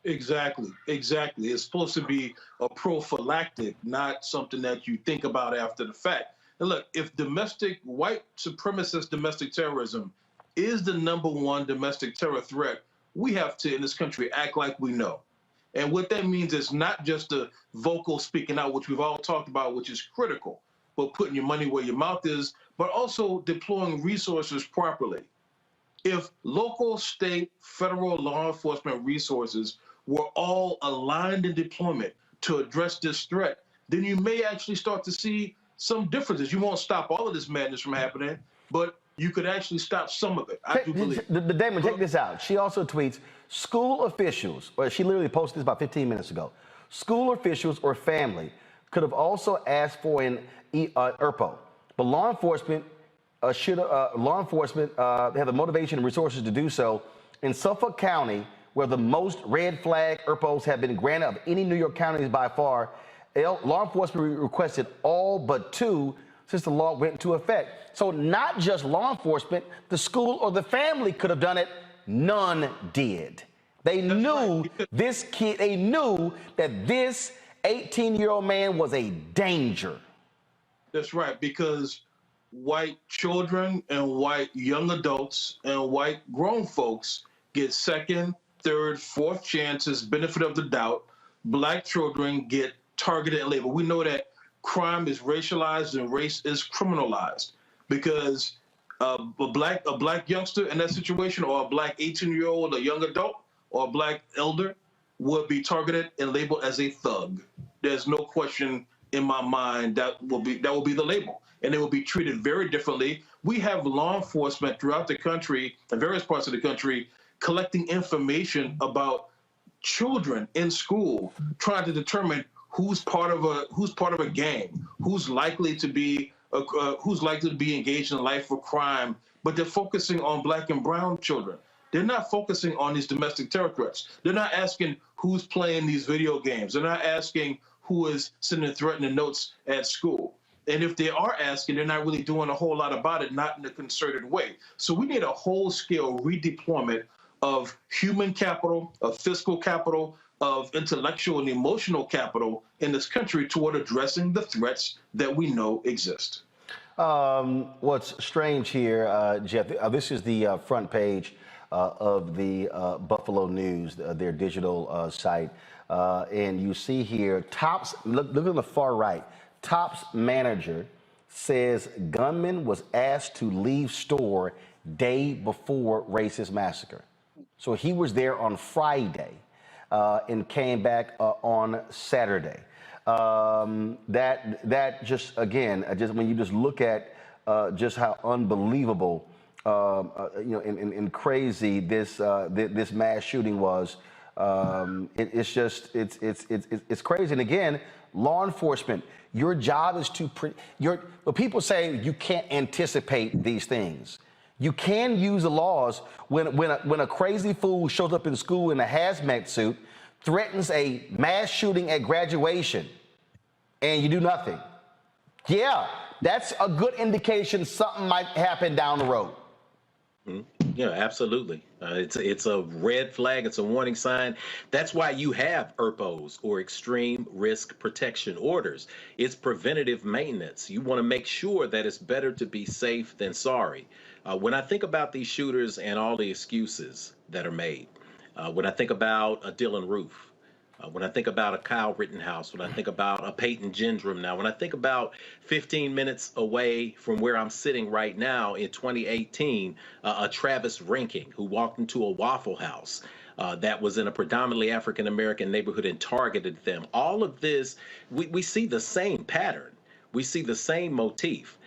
Exactly. It's supposed to be a prophylactic, not something that you think about after the fact. And look, if white supremacist domestic terrorism is the #1 domestic terror threat, we have to, in this country, act like we know. And what that means is not just the vocal speaking out, which we've all talked about, which is critical, but putting your money where your mouth is, but also deploying resources properly. If local, state, federal law enforcement resources were all aligned in deployment to address this threat, then you may actually start to see some differences. You won't stop all of this madness from happening, but you could actually stop some of it. I do believe. Damon, check this out. She also tweets, school officials, or she literally posted this about 15 minutes ago, school officials or family could have also asked for an ERPO, but law enforcement have the motivation and resources to do so. In Suffolk County, where the most red flag ERPOs have been granted of any New York counties by far, law enforcement requested all but 2 since the law went into effect. So not just law enforcement, the school or the family could have done it. None did. They knew this kid, they knew that this 18-year-old man was a danger. That's right, because white children and white young adults and white grown folks get second, third, fourth chances, benefit of the doubt. Black children get targeted and labeled. We know that crime is racialized and race is criminalized, because a black youngster in that situation, or a black 18-year-old, a young adult, or a black elder would be targeted and labeled as a thug. There's no question in my mind that will be the label, and they will be treated very differently. We have law enforcement throughout the country, in various parts of the country, collecting information about children in school, trying to determine who's part of a gang, who's likely to be engaged in life of crime, but they're focusing on Black and brown children. They're not focusing on these domestic terror threats. They're not asking who's playing these video games. They're not asking who is sending threatening notes at school. And if they are asking, they're not really doing a whole lot about it, not in a concerted way. So we need a whole-scale redeployment of human capital, of fiscal capital, of intellectual and emotional capital in this country toward addressing the threats that we know exist. What's strange here, Jeff, this is the front page of the Buffalo News, their digital site. And you see here, look on the far right, Top's manager says gunman was asked to leave store day before racist massacre. So he was there on Friday and came back on Saturday. That just, again, just when you just look at just how unbelievable and crazy this mass shooting was, it's crazy. And again, law enforcement, your job is to but people say you can't anticipate these things. You can use the laws when a crazy fool shows up in school in a hazmat suit, threatens a mass shooting at graduation, and you do nothing. Yeah, that's a good indication something might happen down the road. Yeah, absolutely. It's a red flag. It's a warning sign. That's why you have ERPOs, or extreme risk protection orders. It's preventative maintenance. You want to make sure that it's better to be safe than sorry. When I think about these shooters and all the excuses that are made, when I think about a Dylan Roof, when I think about a Kyle Rittenhouse, when I think about a Peyton Gendrum now, when I think about 15 minutes away from where I'm sitting right now in 2018, a Travis Ranking who walked into a Waffle House that was in a predominantly African-American neighborhood and targeted them. All of this, we see the same pattern. We see the same motif.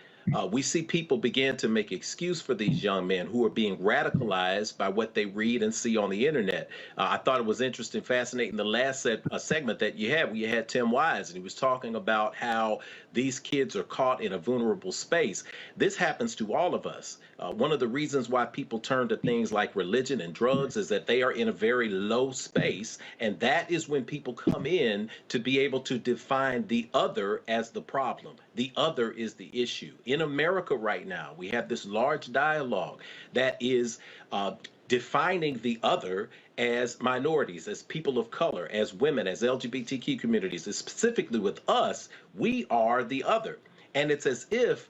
We see people begin to make excuse for these young men who are being radicalized by what they read and see on the internet. I thought it was interesting, fascinating, the last segment that you had, where you had Tim Wise, and he was talking about how these kids are caught in a vulnerable space. This happens to all of us. One of the reasons why people turn to things like religion and drugs is that they are in a very low space, and that is when people come in to be able to define the other as the problem. The other is the issue. In America right now, we have this large dialogue that is defining the other as minorities, as people of color, as women, as LGBTQ communities, and specifically with us, we are the other. And it's as if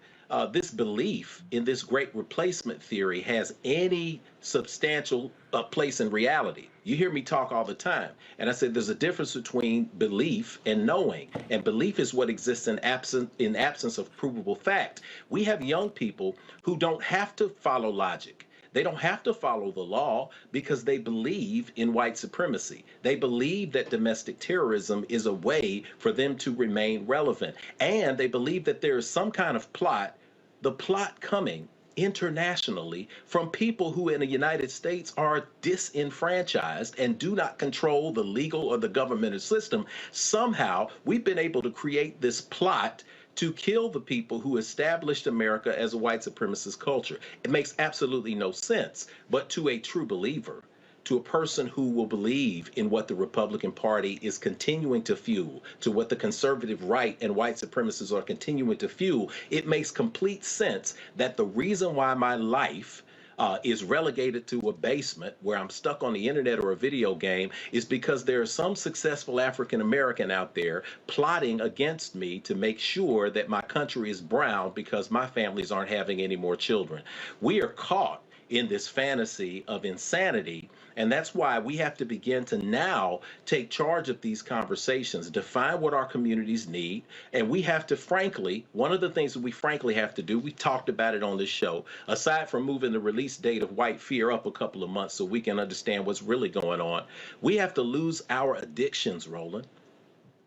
this belief in this great replacement theory has any substantial place in reality. You hear me talk all the time, and I said there's a difference between belief and knowing, and belief is what exists in absence of provable fact. We have young people who don't have to follow logic. They don't have to follow the law because they believe in white supremacy. They believe that domestic terrorism is a way for them to remain relevant. And they believe that there is some kind of plot, the plot coming internationally from people who in the United States are disenfranchised and do not control the legal or the governmental system. Somehow we've been able to create this plot to kill the people who established America as a white supremacist culture. It makes absolutely no sense, but to a true believer, to a person who will believe in what the Republican Party is continuing to fuel, to what the conservative right and white supremacists are continuing to fuel, it makes complete sense that the reason why my life is relegated to a basement where I'm stuck on the internet or a video game is because there is some successful African American out there plotting against me to make sure that my country is brown because my families aren't having any more children. We are caught in this fantasy of insanity. And that's why we have to begin to now take charge of these conversations, define what our communities need. And we have to, frankly, one of the things that we frankly have to do, we talked about it on this show, aside from moving the release date of White Fear up a couple of months so we can understand what's really going on, we have to lose our addictions, Roland.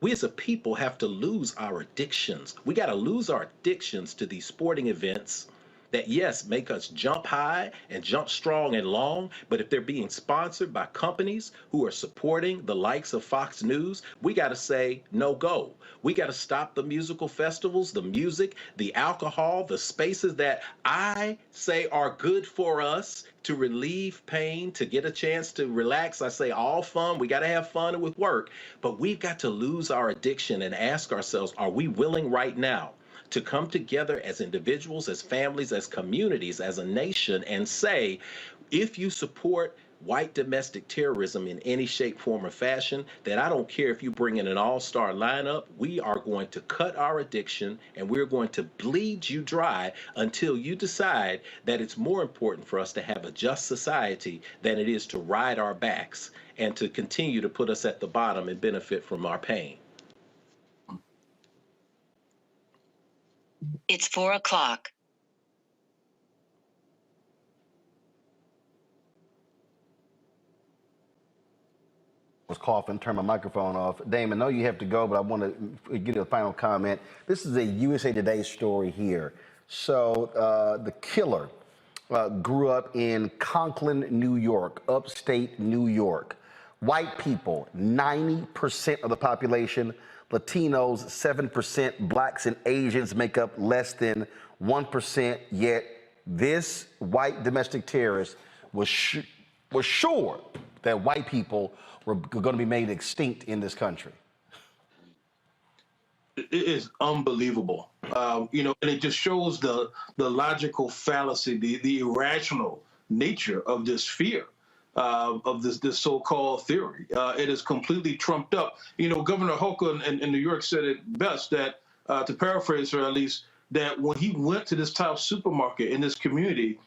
We as a people have to lose our addictions. We got to lose our addictions to these sporting events, that, yes, make us jump high and jump strong and long, but if they're being sponsored by companies who are supporting the likes of Fox News, we got to say no go. We got to stop the musical festivals, the music, the alcohol, the spaces that I say are good for us to relieve pain, to get a chance to relax. I say all fun, we got to have fun with work, but we've got to lose our addiction and ask ourselves, are we willing right now to come together as individuals, as families, as communities, as a nation, and say, if you support white domestic terrorism in any shape, form, or fashion, that I don't care if you bring in an all-star lineup, we are going to cut our addiction and we're going to bleed you dry until you decide that it's more important for us to have a just society than it is to ride our backs and to continue to put us at the bottom and benefit from our pain. It's 4 o'clock. Was coughing, turn my microphone off. Damon, I know you have to go, but I want to give you a final comment. This is a USA Today story here. So the killer grew up in Conklin, New York, upstate New York. White people, 90% of the population. Latinos, 7%. Blacks and Asians make up less than 1%. Yet this white domestic terrorist was sure that white people were going to be made extinct in this country. It is unbelievable, and it just shows the logical fallacy, the irrational nature of this fear, of this so-called theory. It is completely trumped up. Governor Hochul in New York said it best, that, to paraphrase her at least, that when he went to this top supermarket in this community,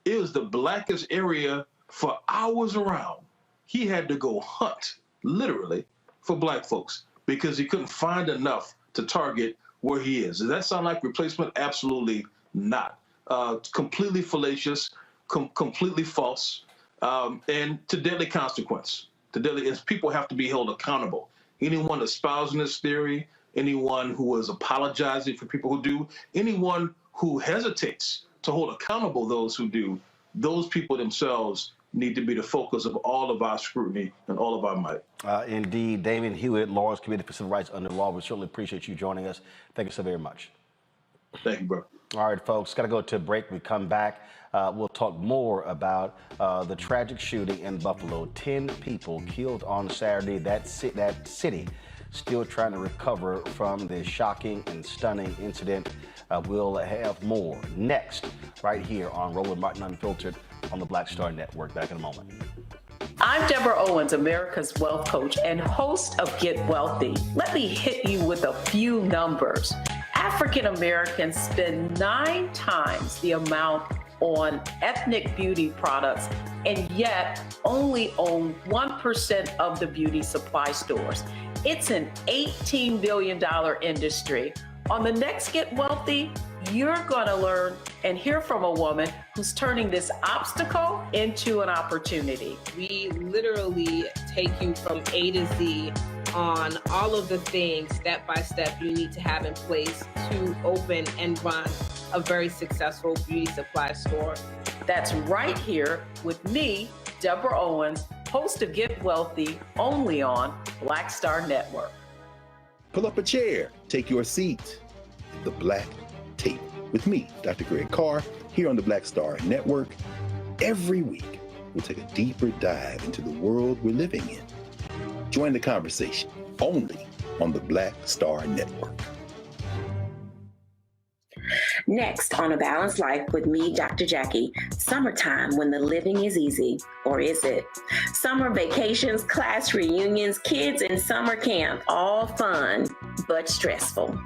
it was the blackest area for hours around. He had to go hunt, literally, for black folks because he couldn't find enough to target where he is. Does that sound like replacement? Absolutely not. Completely fallacious, completely false, and to deadly consequence. People have to be held accountable. Anyone espousing this theory, anyone who is apologizing for people who do, anyone who hesitates to hold accountable those who do, those people themselves need to be the focus of all of our scrutiny and all of our might. Indeed. Damon Hewitt, Lawrence Committee for Civil Rights under law. We certainly appreciate you joining us. Thank you so very much. Thank you, bro. All right, folks, got to go to a break. We come back. We'll talk more about the tragic shooting in Buffalo. 10 people killed on Saturday. That city still trying to recover from this shocking and stunning incident. We'll have more next right here on Roland Martin Unfiltered on the Black Star Network. Back in a moment. I'm Deborah Owens, America's Wealth Coach and host of Get Wealthy. Let me hit you with a few numbers. African Americans spend 9 times the amount on ethnic beauty products and yet only own 1% of the beauty supply stores. It's an $18 billion industry. On the next Get Wealthy, you're going to learn and hear from a woman who's turning this obstacle into an opportunity. We literally take you from A to Z on all of the things step by step you need to have in place to open and run a very successful beauty supply store. That's right here with me, Deborah Owens, host of Get Wealthy, only on Black Star Network. Pull up a chair, take your seat. The Black Tape with me, Dr. Greg Carr, here on the Black Star Network. Every week, we'll take a deeper dive into the world we're living in. Join the conversation only on the Black Star Network. Next on A Balanced Life with me, Dr. Jackie, summertime when the living is easy, or is it? Summer vacations, class reunions, kids in summer camp, all fun, but stressful.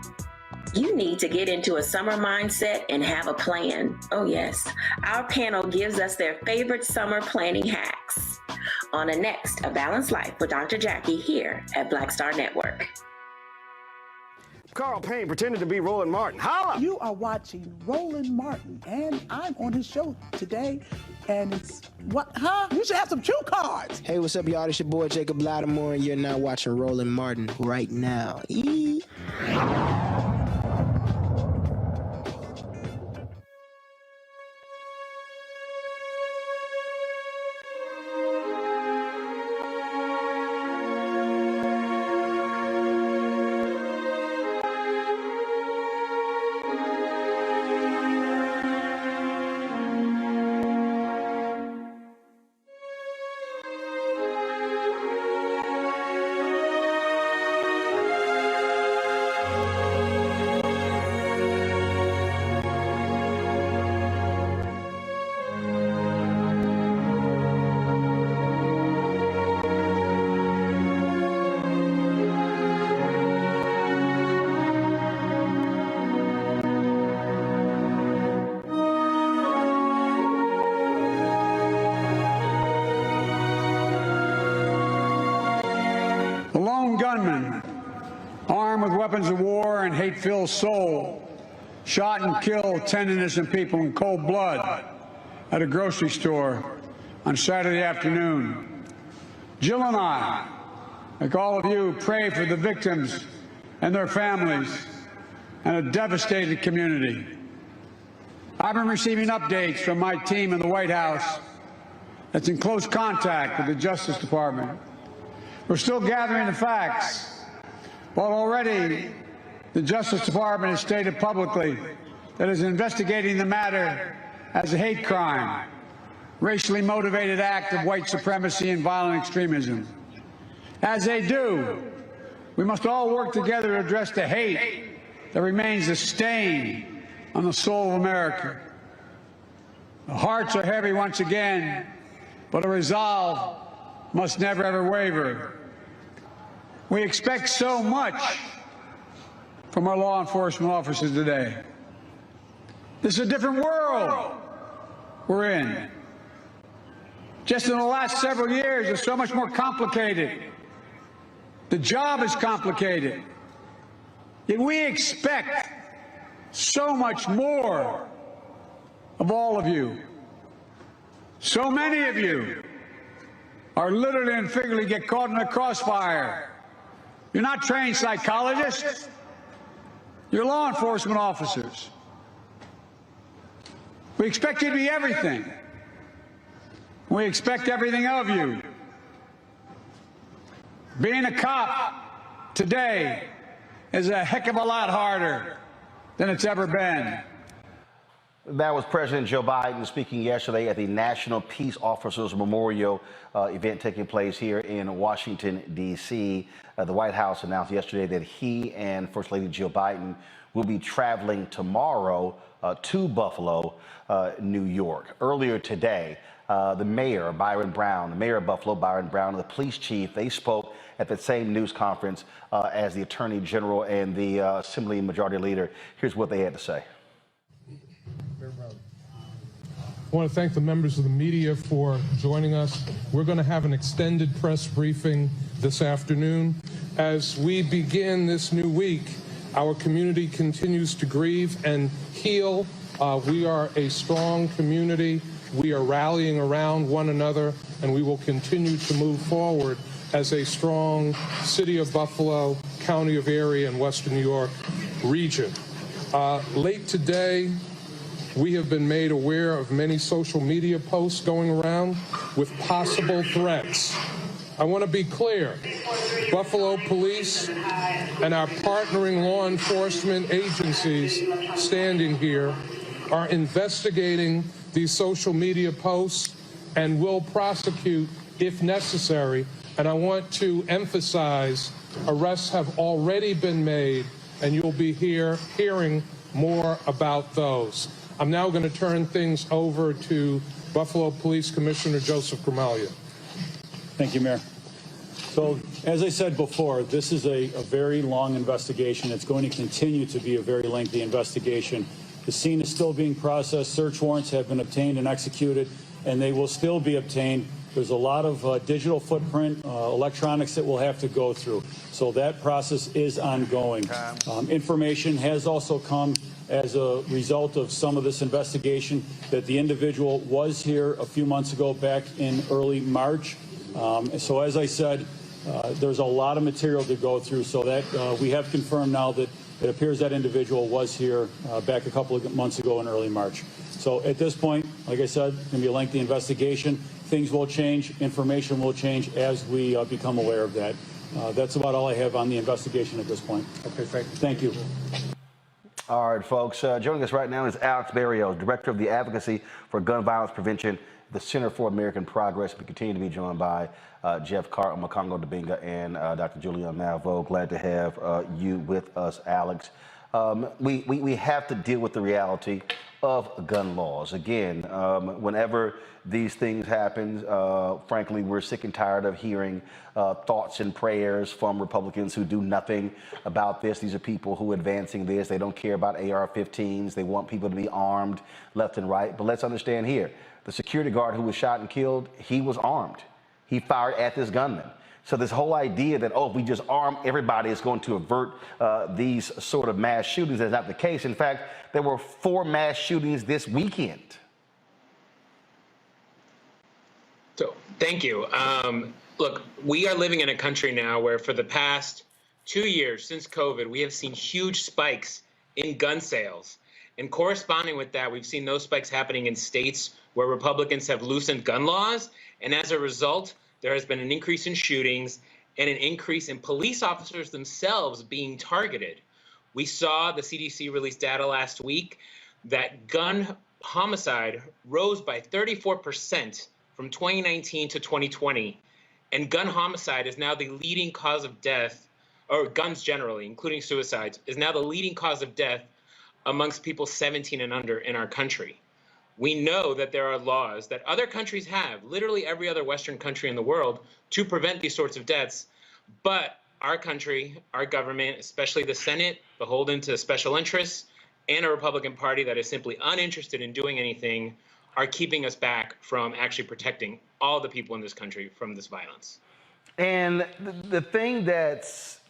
You need to get into a summer mindset and have a plan. Oh yes, our panel gives us their favorite summer planning hacks. On the next A Balanced Life with Dr. Jackie here at Black Star Network. Carl Payne pretended to be Roland Martin. Holla! You are watching Roland Martin, and I'm on his show today, and it's, what, huh? You should have some cue cards. Hey, what's up, y'all? It's your boy, Jacob Lattimore, and you're now watching Roland Martin right now. gunman, armed with weapons of war and hate-filled soul, shot and killed 10 innocent people in cold blood at a grocery store on Saturday afternoon. Jill and I, like all of you, pray for the victims and their families and a devastated community. I've been receiving updates from my team in the White House that's in close contact with the Justice Department. We're still gathering the facts, but already the Justice Department has stated publicly that it is investigating the matter as a hate crime, racially motivated act of white supremacy and violent extremism. As they do, we must all work together to address the hate that remains a stain on the soul of America. The hearts are heavy once again, but a resolve must never ever waver. We expect so much from our law enforcement officers today. This is a different world we're in. Just in the last several years, it's so much more complicated. The job is complicated. Yet we expect so much more of all of you. So many of you are literally and figuratively get caught in the crossfire. You're not trained psychologists. You're law enforcement officers. We expect you to be everything. We expect everything of you. Being a cop today is a heck of a lot harder than it's ever been. That was President Joe Biden speaking yesterday at the National Peace Officers Memorial event taking place here in Washington, D.C. The White House announced yesterday that he and First Lady Jill Biden will be traveling tomorrow to Buffalo, New York. Earlier today, the mayor, Byron Brown, the mayor of Buffalo, Byron Brown, and the police chief, they spoke at the same news conference as the Attorney General and the Assembly Majority Leader. Here's what they had to say. I want to thank the members of the media for joining us. We're going to have an extended press briefing this afternoon. As we begin this new week, our community continues to grieve and heal. We are a strong community. We are rallying around one another, and we will continue to move forward as a strong City of Buffalo, County of Erie, and Western New York region. Late today, we have been made aware of many social media posts going around with possible threats. I want to be clear. Buffalo Police and our partnering law enforcement agencies standing here are investigating these social media posts and will prosecute if necessary. And I want to emphasize arrests have already been made, and you'll be hearing more about those. I'm now going to turn things over to Buffalo Police Commissioner Joseph Gramaglia. Thank you, Mayor. So, as I said before, this is a very long investigation. It's going to continue to be a very lengthy investigation. The scene is still being processed. Search warrants have been obtained and executed, and they will still be obtained. There's a lot of digital footprint, electronics that we'll have to go through. So that process is ongoing. Information has also come as a result of some of this investigation that the individual was here a few months ago, back in early March. So as I said, there's a lot of material to go through, so that we have confirmed now that it appears that individual was here back a couple of months ago in early March. So at this point, like I said, it's going to be a lengthy investigation. Things will change, information will change as we become aware of that. That's about all I have on the investigation at this point. Okay, thank you. Thank you. All right, folks. Joining us right now is Alex Barrios, Director of the Advocacy for Gun Violence Prevention, the Center for American Progress. We continue to be joined by Jeff Carr, Makongo Dabinga, and Dr. Julian Malvo. Glad to have you with us, Alex. We have to deal with the reality of gun laws. Again, whenever these things happen, frankly, we're sick and tired of hearing thoughts and prayers from Republicans who do nothing about this. These are people who are advancing this. They don't care about AR-15s. They want people to be armed left and right. But let's understand here, the security guard who was shot and killed, he was armed. He fired at this gunman. So this whole idea that, oh, if we just arm everybody, it's going to avert these sort of mass shootings is not the case. In fact, there were 4 mass shootings this weekend. So thank you. Look, we are living in a country now where for the past 2 years since COVID, we have seen huge spikes in gun sales. And corresponding with that, we've seen those spikes happening in states where Republicans have loosened gun laws. And as a result, there has been an increase in shootings and an increase in police officers themselves being targeted. We saw the CDC release data last week that gun homicide rose by 34% from 2019 to 2020. And gun homicide is now the leading cause of death, or guns generally, including suicides, is now the leading cause of death amongst people 17 and under in our country. We know that there are laws that other countries have, literally every other Western country in the world, to prevent these sorts of deaths. But our country, our government, especially the Senate, beholden to special interests, and a Republican Party that is simply uninterested in doing anything, are keeping us back from actually protecting all the people in this country from this violence. And the thing that's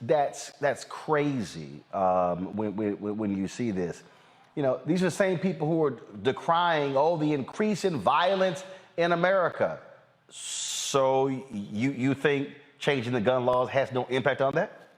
crazy when you see this, you know, these are the same people who are decrying, the increase in violence in America. So you think changing the gun laws has no impact on that?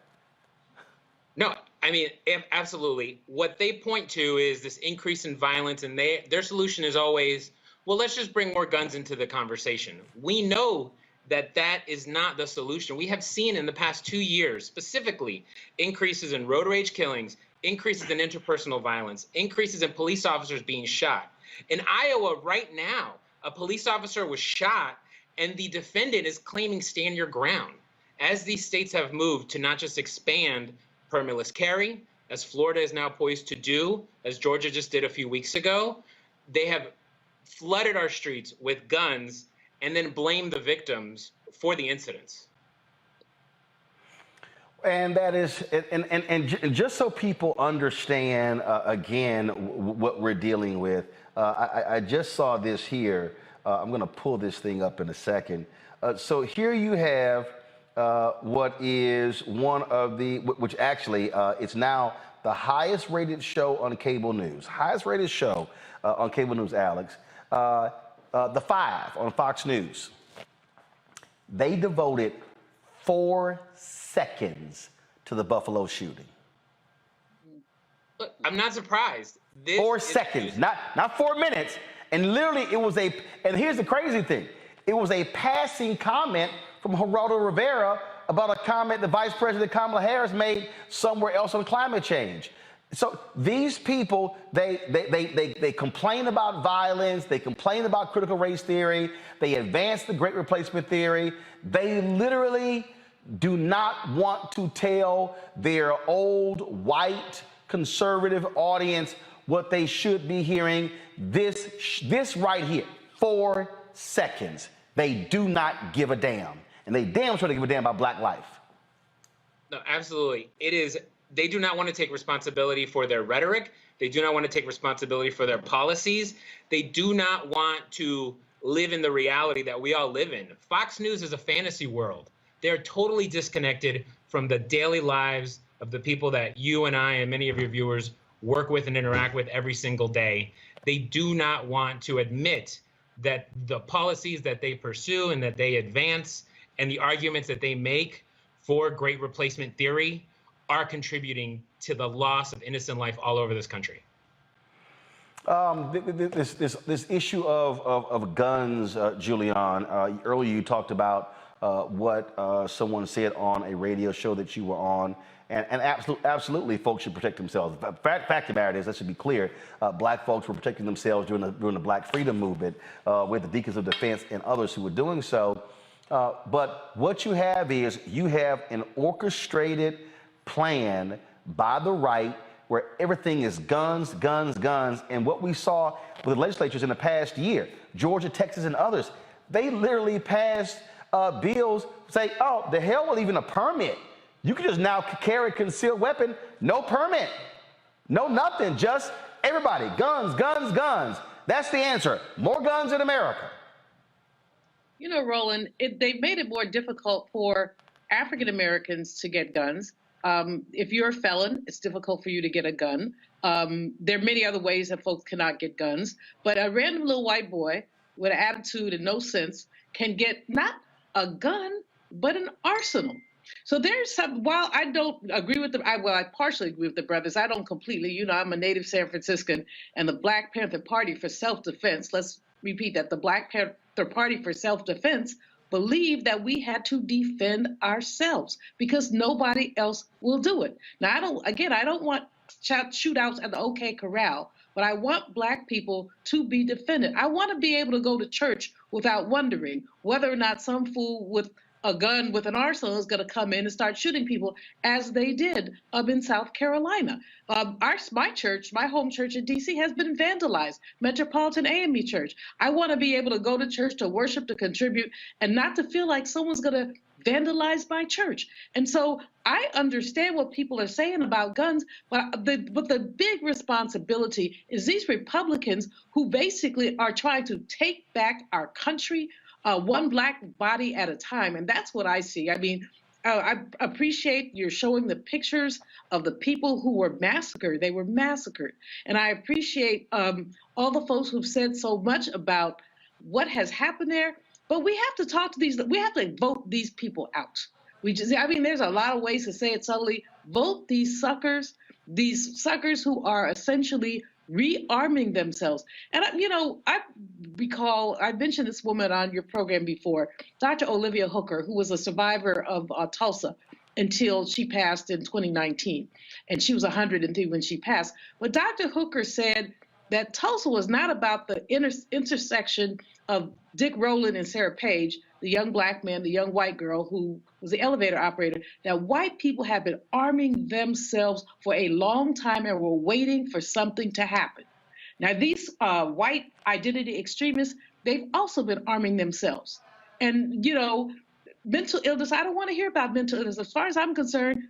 No, I mean, absolutely. What they point to is this increase in violence, and their solution is always, well, let's just bring more guns into the conversation. We know that that is not the solution. We have seen in the past 2 years, specifically, increases in road rage killings, increases in interpersonal violence, increases in police officers being shot. In Iowa right now, a police officer was shot and the defendant is claiming stand your ground. As these states have moved to not just expand permitless carry, as Florida is now poised to do, as Georgia just did a few weeks ago, they have flooded our streets with guns and then blame the victims for the incidents. And that is, and just so people understand, again, what we're dealing with, I just saw this here. I'm going to pull this thing up in a second. So here you have what is one of the, which actually, it's now the highest rated show on cable news. Highest rated show on cable news, Alex. The 5 on Fox News. They devoted 4 seconds to the Buffalo shooting. Look, I'm not surprised. 4 seconds, not 4 minutes. And literally it was and here's the crazy thing. It was a passing comment from Geraldo Rivera about a comment the Vice President Kamala Harris made somewhere else on climate change. So these people, they complain about violence, they complain about critical race theory, they advance the Great Replacement theory. They literally do not want to tell their old white conservative audience what they should be hearing. This right here, 4 seconds. They do not give a damn. And they damn sure they give a damn about black life. No, absolutely. It is. They do not want to take responsibility for their rhetoric. They do not want to take responsibility for their policies. They do not want to live in the reality that we all live in. Fox News is a fantasy world. They're totally disconnected from the daily lives of the people that you and I and many of your viewers work with and interact with every single day. They do not want to admit that the policies that they pursue and that they advance and the arguments that they make for Great Replacement theory are contributing to the loss of innocent life all over this country. This issue of guns, Julian, earlier you talked about what someone said on a radio show that you were on, and absolutely folks should protect themselves. Fact of the matter is, let's be clear, black folks were protecting themselves during the Black Freedom Movement with the Deacons of Defense and others who were doing so. But what you have is you have an orchestrated plan by the right where everything is guns, guns, guns. And what we saw with the legislatures in the past year, Georgia, Texas, and others, they literally passed bills say, oh, the hell with even a permit. You can just now carry a concealed weapon, no permit, no nothing, just everybody, guns, guns, guns. That's the answer. More guns in America. You know, Roland, they made it more difficult for African Americans to get guns. If you're a felon, it's difficult for you to get a gun. There are many other ways that folks cannot get guns, but a random little white boy with an attitude and no sense can get not a gun, but an arsenal. So there's some, while I don't agree with them, I partially agree with the brothers. I don't completely, you know, I'm a native San Franciscan, and the Black Panther Party for Self-Defense, let's repeat that, the Black Panther Party for Self-Defense believed that we had to defend ourselves because nobody else will do it. Now, I don't want shootouts at the OK Corral, but I want Black people to be defended. I want to be able to go to church without wondering whether or not some fool with a gun with an arsenal is going to come in and start shooting people, as they did up in South Carolina. My church, my home church in D.C., has been vandalized, Metropolitan AME Church. I want to be able to go to church to worship, to contribute, and not to feel like someone's going to vandalize my church. And so I understand what people are saying about guns, but the big responsibility is these Republicans who basically are trying to take back our country, one Black body at a time. And that's what I see. I mean, I appreciate you're showing the pictures of the people who were massacred. They were massacred. And I appreciate all the folks who've said so much about what has happened there. But we have to talk to we have to vote these people out. There's a lot of ways to say it subtly. Vote these suckers who are essentially rearming themselves. And, I recall, I mentioned this woman on your program before, Dr. Olivia Hooker, who was a survivor of Tulsa until she passed in 2019. And she was 103 when she passed. But Dr. Hooker said that Tulsa was not about the intersection of Dick Roland and Sarah Page, the young Black man, the young white girl who was the elevator operator, that white people have been arming themselves for a long time and were waiting for something to happen. Now, these white identity extremists, they've also been arming themselves. And, mental illness, I don't want to hear about mental illness. As far as I'm concerned,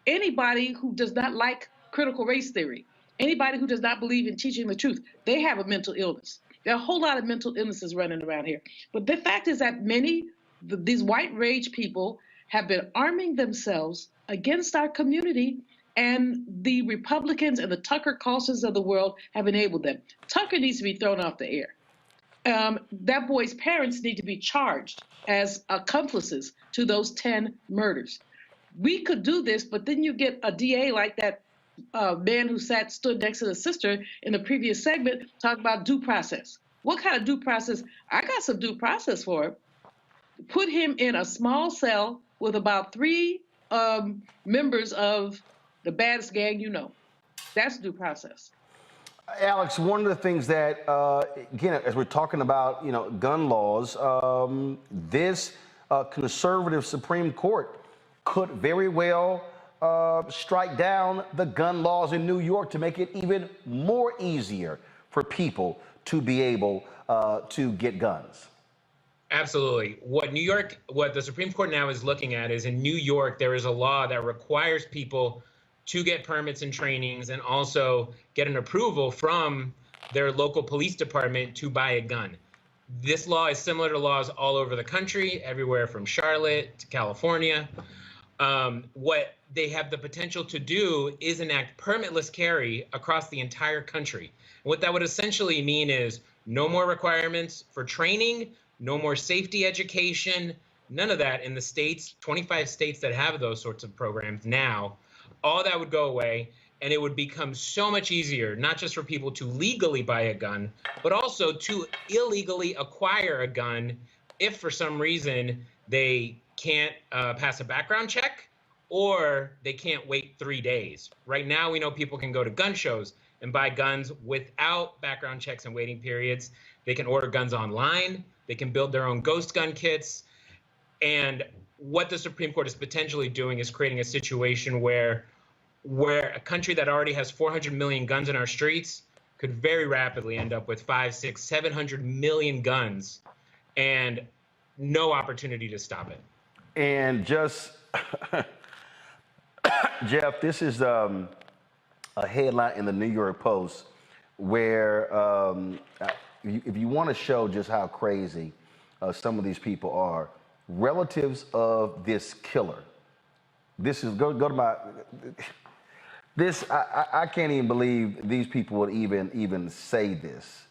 anybody who does not like critical race theory, anybody who does not believe in teaching the truth, they have a mental illness. There are a whole lot of mental illnesses running around here. But the fact is that these white rage people have been arming themselves against our community, and the Republicans and the Tucker Carlsons of the world have enabled them. Tucker needs to be thrown off the air. That boy's parents need to be charged as accomplices to those 10 murders. We could do this, but then you get a DA like that man who stood next to the sister in the previous segment, talk about due process. What kind of due process? I got some due process for him. Put him in a small cell with about 3 members of the baddest gang you know. That's due process. Alex, one of the things that, again, as we're talking about, gun laws, this conservative Supreme Court could very well strike down the gun laws in New York to make it even more easier for people to be able to get guns. Absolutely. What the Supreme Court now is looking at is in New York, there is a law that requires people to get permits and trainings and also get an approval from their local police department to buy a gun. This law is similar to laws all over the country, everywhere from Charlotte to California. What they have the potential to do is enact permitless carry across the entire country. And what that would essentially mean is no more requirements for training, no more safety education, none of that in the states, 25 states that have those sorts of programs now. All that would go away, and it would become so much easier, not just for people to legally buy a gun, but also to illegally acquire a gun if for some reason they can't pass a background check or they can't wait 3 days. Right now, we know people can go to gun shows and buy guns without background checks and waiting periods. They can order guns online. They can build their own ghost gun kits. And what the Supreme Court is potentially doing is creating a situation where a country that already has 400 million guns in our streets could very rapidly end up with 500, 600, 700 million guns and no opportunity to stop it. And just, Jeff, this is a headline in the New York Post where if you want to show just how crazy some of these people are, relatives of this killer. This is, go to my, this, I can't even believe these people would even say this,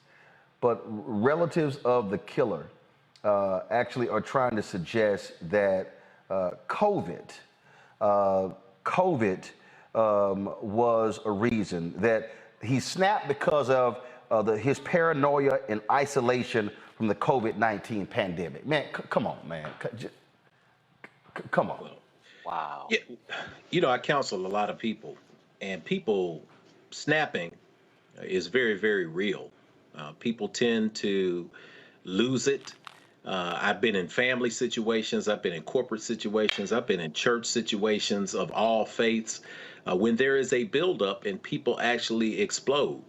but relatives of the killer actually are trying to suggest that COVID was a reason, that he snapped because of his paranoia and isolation from the COVID-19 pandemic. Man, come on, man. Come on. Wow. Yeah, you know, I counsel a lot of people, and people snapping is very, very real. People tend to lose it. I've been in family situations, I've been in corporate situations, I've been in church situations of all faiths. When there is a buildup and people actually explode,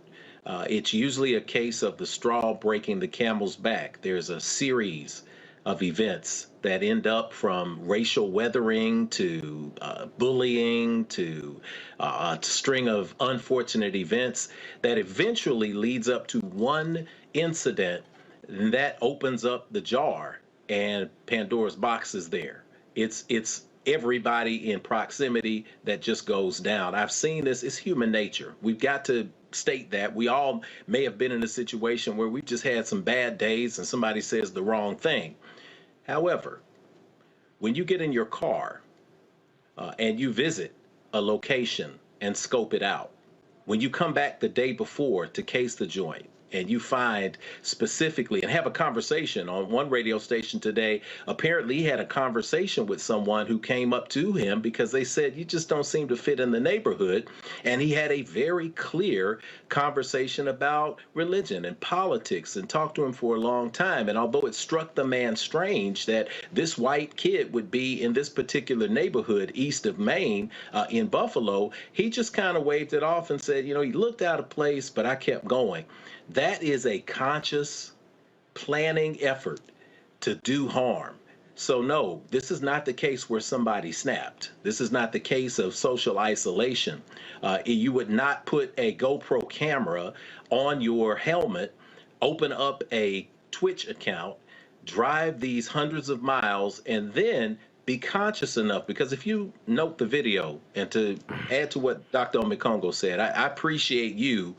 it's usually a case of the straw breaking the camel's back. There's a series of events that end up from racial weathering to bullying to a string of unfortunate events that eventually leads up to one incident that opens up the jar, and Pandora's box is there. It's everybody in proximity that just goes down. I've seen this. It's human nature. We've got to state that. We all may have been in a situation where we've just had some bad days and somebody says the wrong thing. However, when you get in your car and you visit a location and scope it out, when you come back the day before to case the joint, and you find specifically and have a conversation on one radio station today, apparently he had a conversation with someone who came up to him because they said, you just don't seem to fit in the neighborhood. And he had a very clear conversation about religion and politics and talked to him for a long time. And although it struck the man strange that this white kid would be in this particular neighborhood east of Maine in Buffalo, he just kind of waved it off and said, you know, he looked out of place, but I kept going. That is a conscious planning effort to do harm. So no, this is not the case where somebody snapped. This is not the case of social isolation. You would not put a GoPro camera on your helmet, open up a Twitch account, drive these hundreds of miles, and then be conscious enough, because if you note the video, and to add to what Dr. Omekongo said, I appreciate you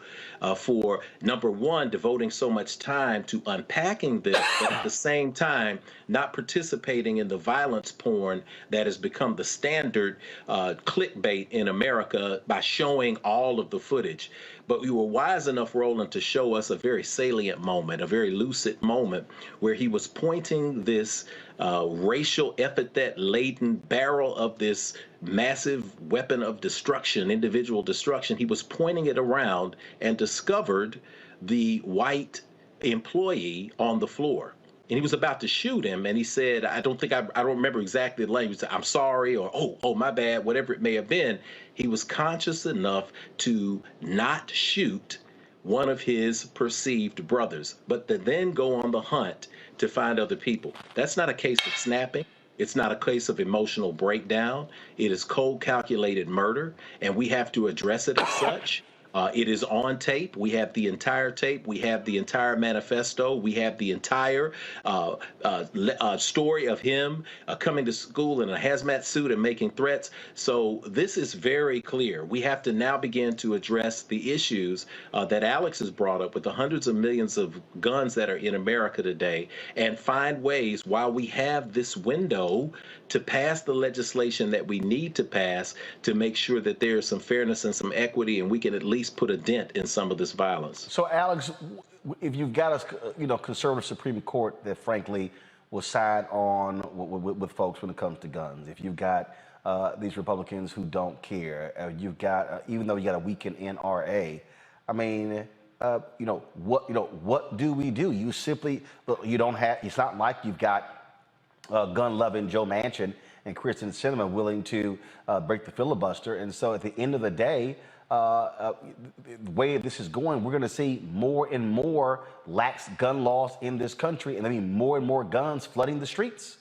for, number one, devoting so much time to unpacking this, but at the same time, not participating in the violence porn that has become the standard clickbait in America by showing all of the footage. But we were wise enough, Roland, to show us a very salient moment, a very lucid moment, where he was pointing this racial epithet-laden barrel of this massive weapon of destruction, individual destruction. He was pointing it around and discovered the white employee on the floor. And he was about to shoot him, and he said, I don't remember exactly the language, I'm sorry, or oh, my bad, whatever it may have been. He was conscious enough to not shoot one of his perceived brothers, but to then go on the hunt to find other people. That's not a case of snapping. It's not a case of emotional breakdown. It is cold, calculated murder, and we have to address it as such. It is on tape. We have the entire tape. We have the entire manifesto. We have the entire story of him coming to school in a hazmat suit and making threats. So this is very clear. We have to now begin to address the issues that Alex has brought up with the hundreds of millions of guns that are in America today, and find ways, while we have this window, to pass the legislation that we need to pass to make sure that there is some fairness and some equity, and we can at least put a dent in some of this violence. So, Alex, if you've got a conservative Supreme Court that, frankly, will side on with folks when it comes to guns, if you've got these Republicans who don't care, you've got even though you got a weakened NRA, I mean, what do we do? You simply you don't have. It's not like you've got gun-loving Joe Manchin and Kristen Sinema willing to break the filibuster. And so at the end of the day, the way this is going, we're going to see more and more lax gun laws in this country, and I mean more and more guns flooding the streets.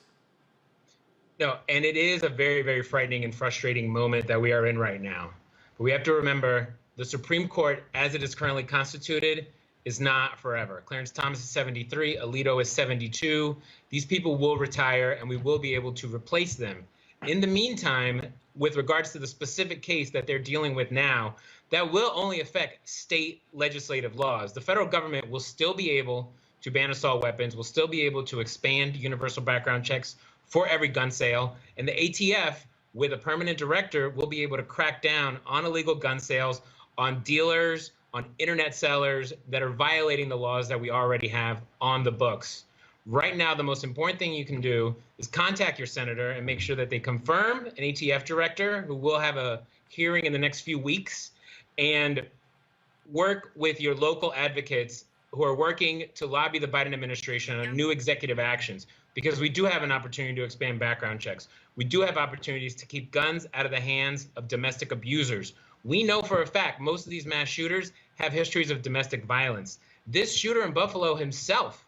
No, and it is a very, very frightening and frustrating moment that we are in right now. But we have to remember the Supreme Court, as it is currently constituted, is not forever. Clarence Thomas is 73, Alito is 72. These people will retire, and we will be able to replace them. In the meantime, with regards to the specific case that they're dealing with now, that will only affect state legislative laws. The federal government will still be able to ban assault weapons, will still be able to expand universal background checks for every gun sale, and the ATF, with a permanent director, will be able to crack down on illegal gun sales, on dealers, on internet sellers that are violating the laws that we already have on the books. Right now, the most important thing you can do is contact your senator and make sure that they confirm an ATF director who will have a hearing in the next few weeks, and work with your local advocates who are working to lobby the Biden administration on new executive actions, because we do have an opportunity to expand background checks. We do have opportunities to keep guns out of the hands of domestic abusers. We know for a fact most of these mass shooters have histories of domestic violence. This shooter in Buffalo himself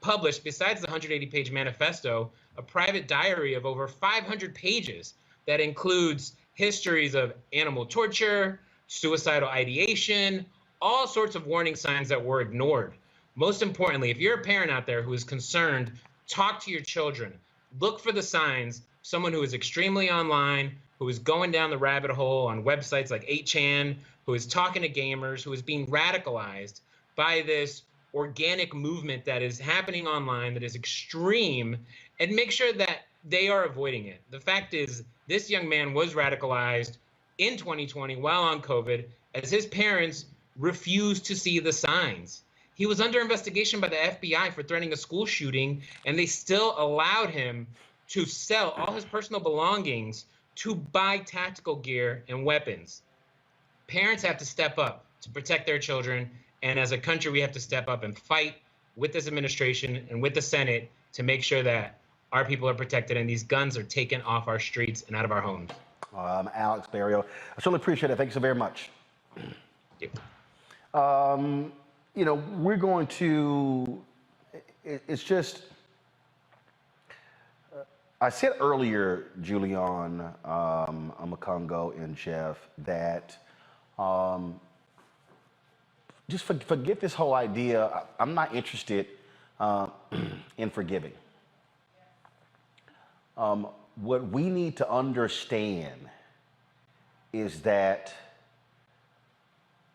published, besides the 180-page manifesto, a private diary of over 500 pages that includes histories of animal torture, suicidal ideation, all sorts of warning signs that were ignored. Most importantly, if you're a parent out there who is concerned, talk to your children. Look for the signs. Someone who is extremely online, who is going down the rabbit hole on websites like 8chan, who is talking to gamers, who is being radicalized by this organic movement that is happening online that is extreme, and make sure that they are avoiding it. The fact is, this young man was radicalized in 2020 while on COVID, as his parents refused to see the signs. He was under investigation by the FBI for threatening a school shooting, and they still allowed him to sell all his personal belongings to buy tactical gear and weapons. Parents have to step up to protect their children, and as a country, we have to step up and fight with this administration and with the Senate to make sure that our people are protected and these guns are taken off our streets and out of our homes. Alex Barrio, I certainly appreciate it. Thank you so very much. Yep. You know, we're going to, it's just, I said earlier, Julian, Makongo and Jeff, that just forget this whole idea. I'm not interested in forgiving. What we need to understand is that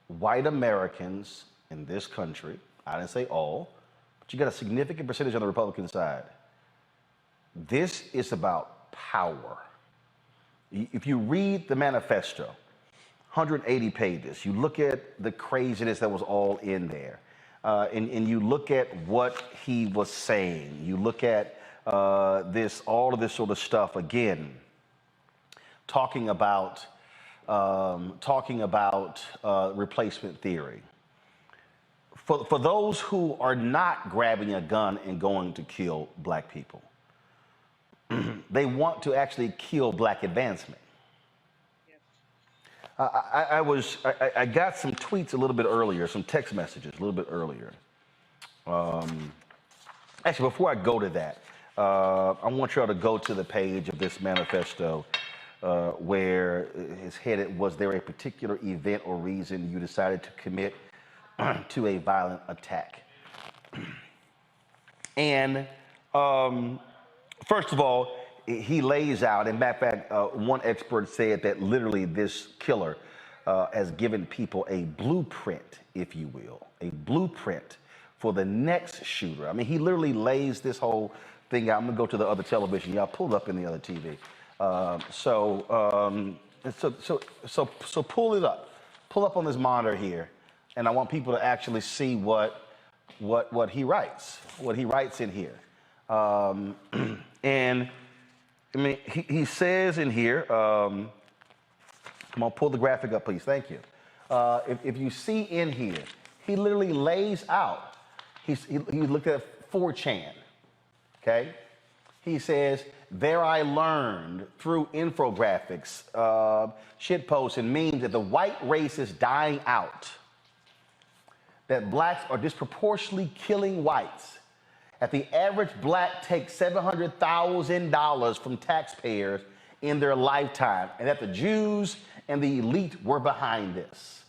white Americans in this country, I didn't say all, but you got a significant percentage on the Republican side. This is about power. If you read the manifesto, 180 pages, you look at the craziness that was all in there, and you look at what he was saying, you look at all of this sort of stuff again, talking about replacement theory. For those who are not grabbing a gun and going to kill black people, they want to actually kill black advancement. I got some tweets a little bit earlier, some text messages a little bit earlier. Actually, before I go to that, I want y'all to go to the page of this manifesto where it's headed, was there a particular event or reason you decided to commit to a violent attack? And first of all, he lays out, in fact, one expert said that literally this killer has given people a blueprint, if you will, a blueprint for the next shooter. I mean, he literally lays this whole thing out. I'm gonna go to the other television. Y'all pull up in the other TV. So pull it up. Pull up on this monitor here, and I want people to actually see what he writes. What he writes in here, and I mean he says in here. Come on, pull the graphic up, please. Thank you. If you see in here, he literally lays out. He looked at 4chan. Okay, he says, there I learned through infographics, shitposts and memes that the white race is dying out, that blacks are disproportionately killing whites, that the average black takes $700,000 from taxpayers in their lifetime, and that the Jews and the elite were behind this.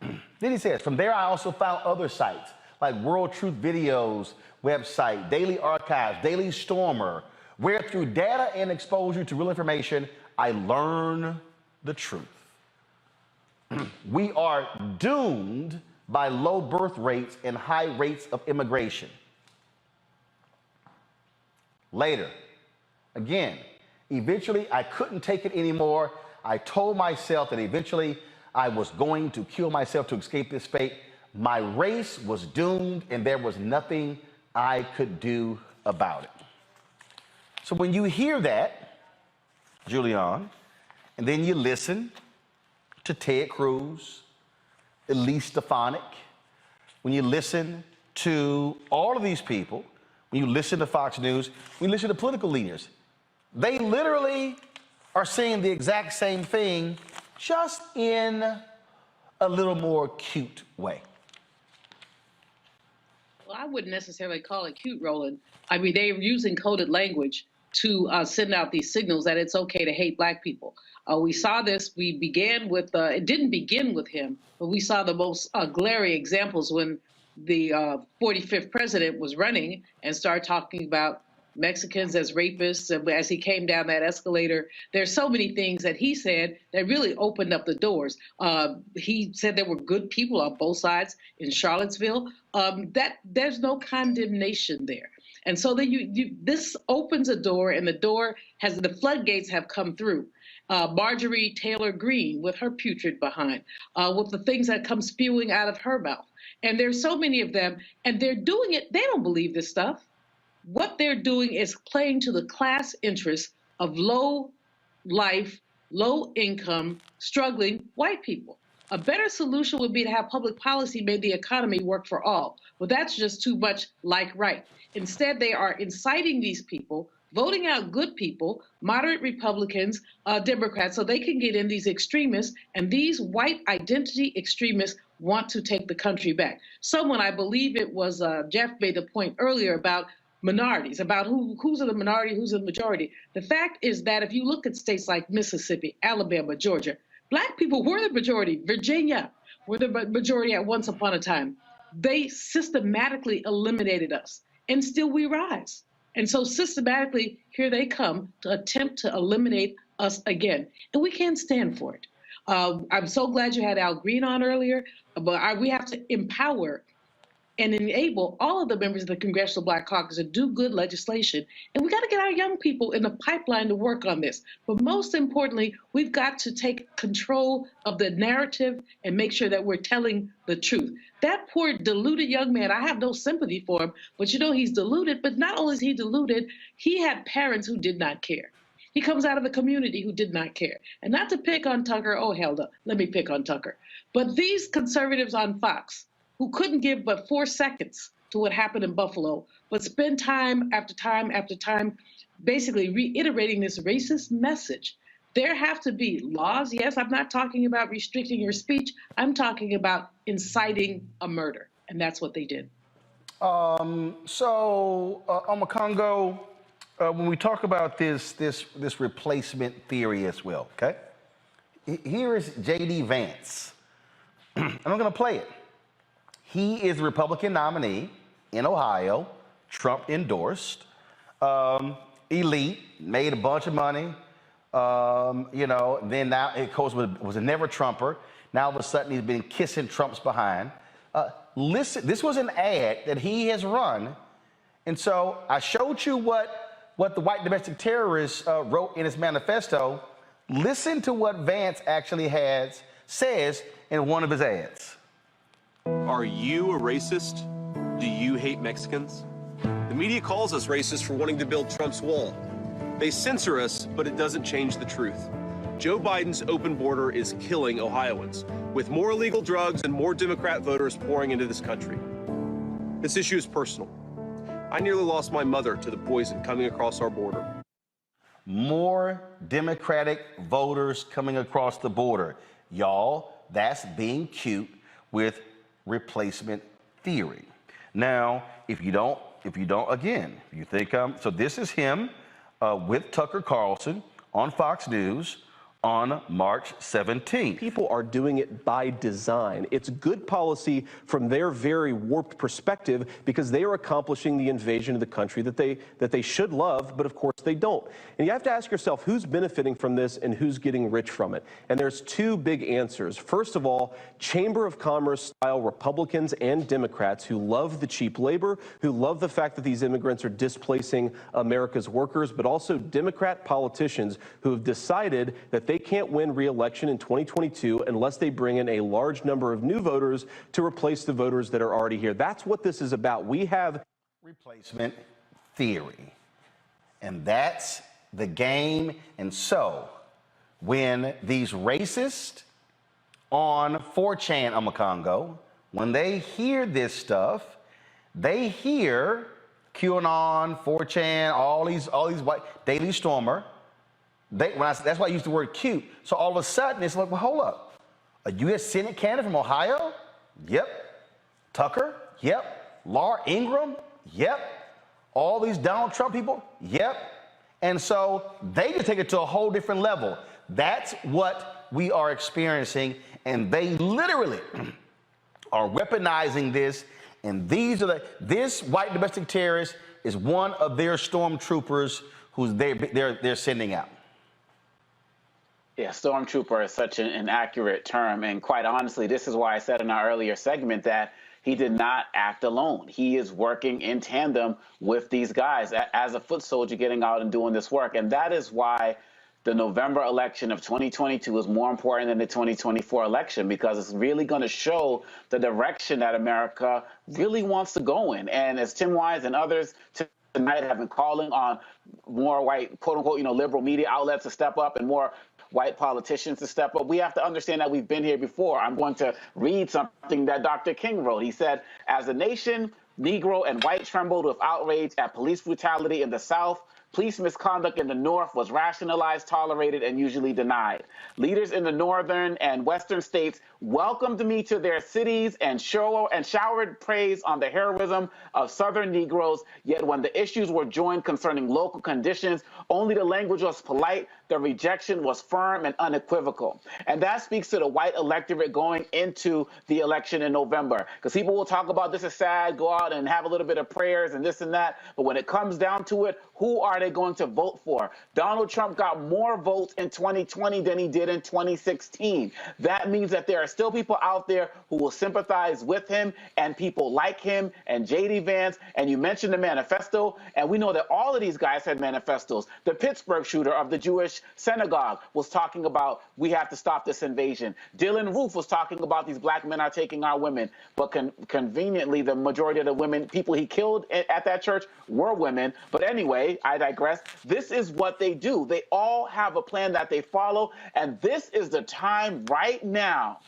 Then he says, from there I also found other sites like World Truth Videos website, Daily Archives, Daily Stormer, where through data and exposure to real information, I learn the truth. We are doomed by low birth rates and high rates of immigration. Later, again, eventually I couldn't take it anymore. I told myself that eventually I was going to kill myself to escape this fate. My race was doomed and there was nothing I could do about it. So when you hear that, Julian, and then you listen to Ted Cruz, Elise Stefanik, when you listen to all of these people, when you listen to Fox News, when you listen to political leaders, they literally are saying the exact same thing, just in a little more cute way. Well, I wouldn't necessarily call it cute, Roland. I mean, they're using coded language to send out these signals that it's okay to hate Black people. We saw this. We began with, it didn't begin with him, but we saw the most glaring examples when the 45th president was running and started talking about Mexicans as rapists as he came down that escalator. There's so many things that he said that really opened up the doors. He said there were good people on both sides in Charlottesville. That there's no condemnation there. And so then this opens a door, and the floodgates have come through. Marjorie Taylor Greene with her putrid behind, with the things that come spewing out of her mouth. And there's so many of them, and they're doing it. They don't believe this stuff. What they're doing is playing to the class interests of low life, low income, struggling white people. A better solution would be to have public policy made the economy work for all. But that's just too much like right. Instead, they are inciting these people, voting out good people, moderate Republicans, Democrats, so they can get in these extremists, and these white identity extremists want to take the country back. Someone, I believe it was Jeff, made the point earlier about minorities, about who's in the minority, who's in the majority. The fact is that if you look at states like Mississippi, Alabama, Georgia, Black people were the majority. Virginia were the majority at once upon a time. They systematically eliminated us, and still we rise. And so systematically, here they come to attempt to eliminate us again. And we can't stand for it. I'm so glad you had Al Green on earlier, but we have to empower and enable all of the members of the Congressional Black Caucus to do good legislation. And we got to get our young people in the pipeline to work on this. But most importantly, we've got to take control of the narrative and make sure that we're telling the truth. That poor deluded young man, I have no sympathy for him, but you know, he's deluded. But not only is he deluded, he had parents who did not care. He comes out of a community who did not care. And not to pick on Tucker, oh, hell no, let me pick on Tucker. But these conservatives on Fox, who couldn't give but 4 seconds to what happened in Buffalo, but spend time after time after time basically reiterating this racist message. There have to be laws. Yes, I'm not talking about restricting your speech. I'm talking about inciting a murder, and that's what they did. Omakongo, when we talk about this replacement theory as well, okay? Here is J.D. Vance. I'm going to play it. He is the Republican nominee in Ohio, Trump endorsed, elite, made a bunch of money, you know, then now, of course, was a never Trumper. Now, all of a sudden, he's been kissing Trump's behind. Listen, this was an ad that he has run. And so I showed you what the white domestic terrorist wrote in his manifesto. Listen to what Vance actually says in one of his ads. Are you a racist? Do you hate Mexicans? The media calls us racist for wanting to build Trump's wall. They censor us, but it doesn't change the truth. Joe Biden's open border is killing Ohioans, with more illegal drugs and more Democrat voters pouring into this country. This issue is personal. I nearly lost my mother to the poison coming across our border. More Democratic voters coming across the border. Y'all, that's being cute with replacement theory. Now, if you don't, again, you think, so this is him with Tucker Carlson on Fox News on March 17th. People are doing it by design. It's good policy from their very warped perspective because they are accomplishing the invasion of the country that they should love, but of course they don't. And you have to ask yourself who's benefiting from this and who's getting rich from it. And there's two big answers. First of all, Chamber of Commerce style Republicans and Democrats who love the cheap labor, who love the fact that these immigrants are displacing America's workers, but also Democrat politicians who have decided that they can't win re-election in 2022 unless they bring in a large number of new voters to replace the voters that are already here. That's what this is about. We have replacement theory, and that's the game. And so when these racists on 4chan, Congo, when they hear this stuff, they hear QAnon, 4chan, all these white, Daily Stormer. That's why I use the word cute. So all of a sudden, it's like, well, hold up. A U.S. Senate candidate from Ohio? Yep. Tucker? Yep. Laura Ingraham? Yep. All these Donald Trump people? Yep. And so they just take it to a whole different level. That's what we are experiencing. And they literally are weaponizing this. And this white domestic terrorist is one of their stormtroopers who they're sending out. Yeah, stormtrooper is such an accurate term. And quite honestly, this is why I said in our earlier segment that he did not act alone. He is working in tandem with these guys as a foot soldier getting out and doing this work. And that is why the November election of 2022 is more important than the 2024 election, because it's really going to show the direction that America really wants to go in. And as Tim Wise and others tonight have been calling on more white, quote unquote, liberal media outlets to step up and more white politicians to step up, we have to understand that we've been here before. I'm going to read something that Dr. King wrote. He said, as a nation, Negro and white trembled with outrage at police brutality in the South. Police misconduct in the North was rationalized, tolerated, and usually denied. Leaders in the northern and western states welcomed me to their cities and showered praise on the heroism of Southern Negroes. Yet when the issues were joined concerning local conditions, only the language was polite, the rejection was firm and unequivocal. And that speaks to the white electorate going into the election in November. Because people will talk about this is sad, go out and have a little bit of prayers and this and that. But when it comes down to it, who are they going to vote for? Donald Trump got more votes in 2020 than he did in 2016. That means that there are still people out there who will sympathize with him and people like him and J.D. Vance. And you mentioned the manifesto. And we know that all of these guys had manifestos. The Pittsburgh shooter of the Jewish synagogue was talking about we have to stop this invasion. Dylan Roof was talking about these black men are taking our women. But conveniently, the majority of the women, people he killed at that church were women. But anyway, I digress. This is what they do. They all have a plan that they follow. And this is the time right now.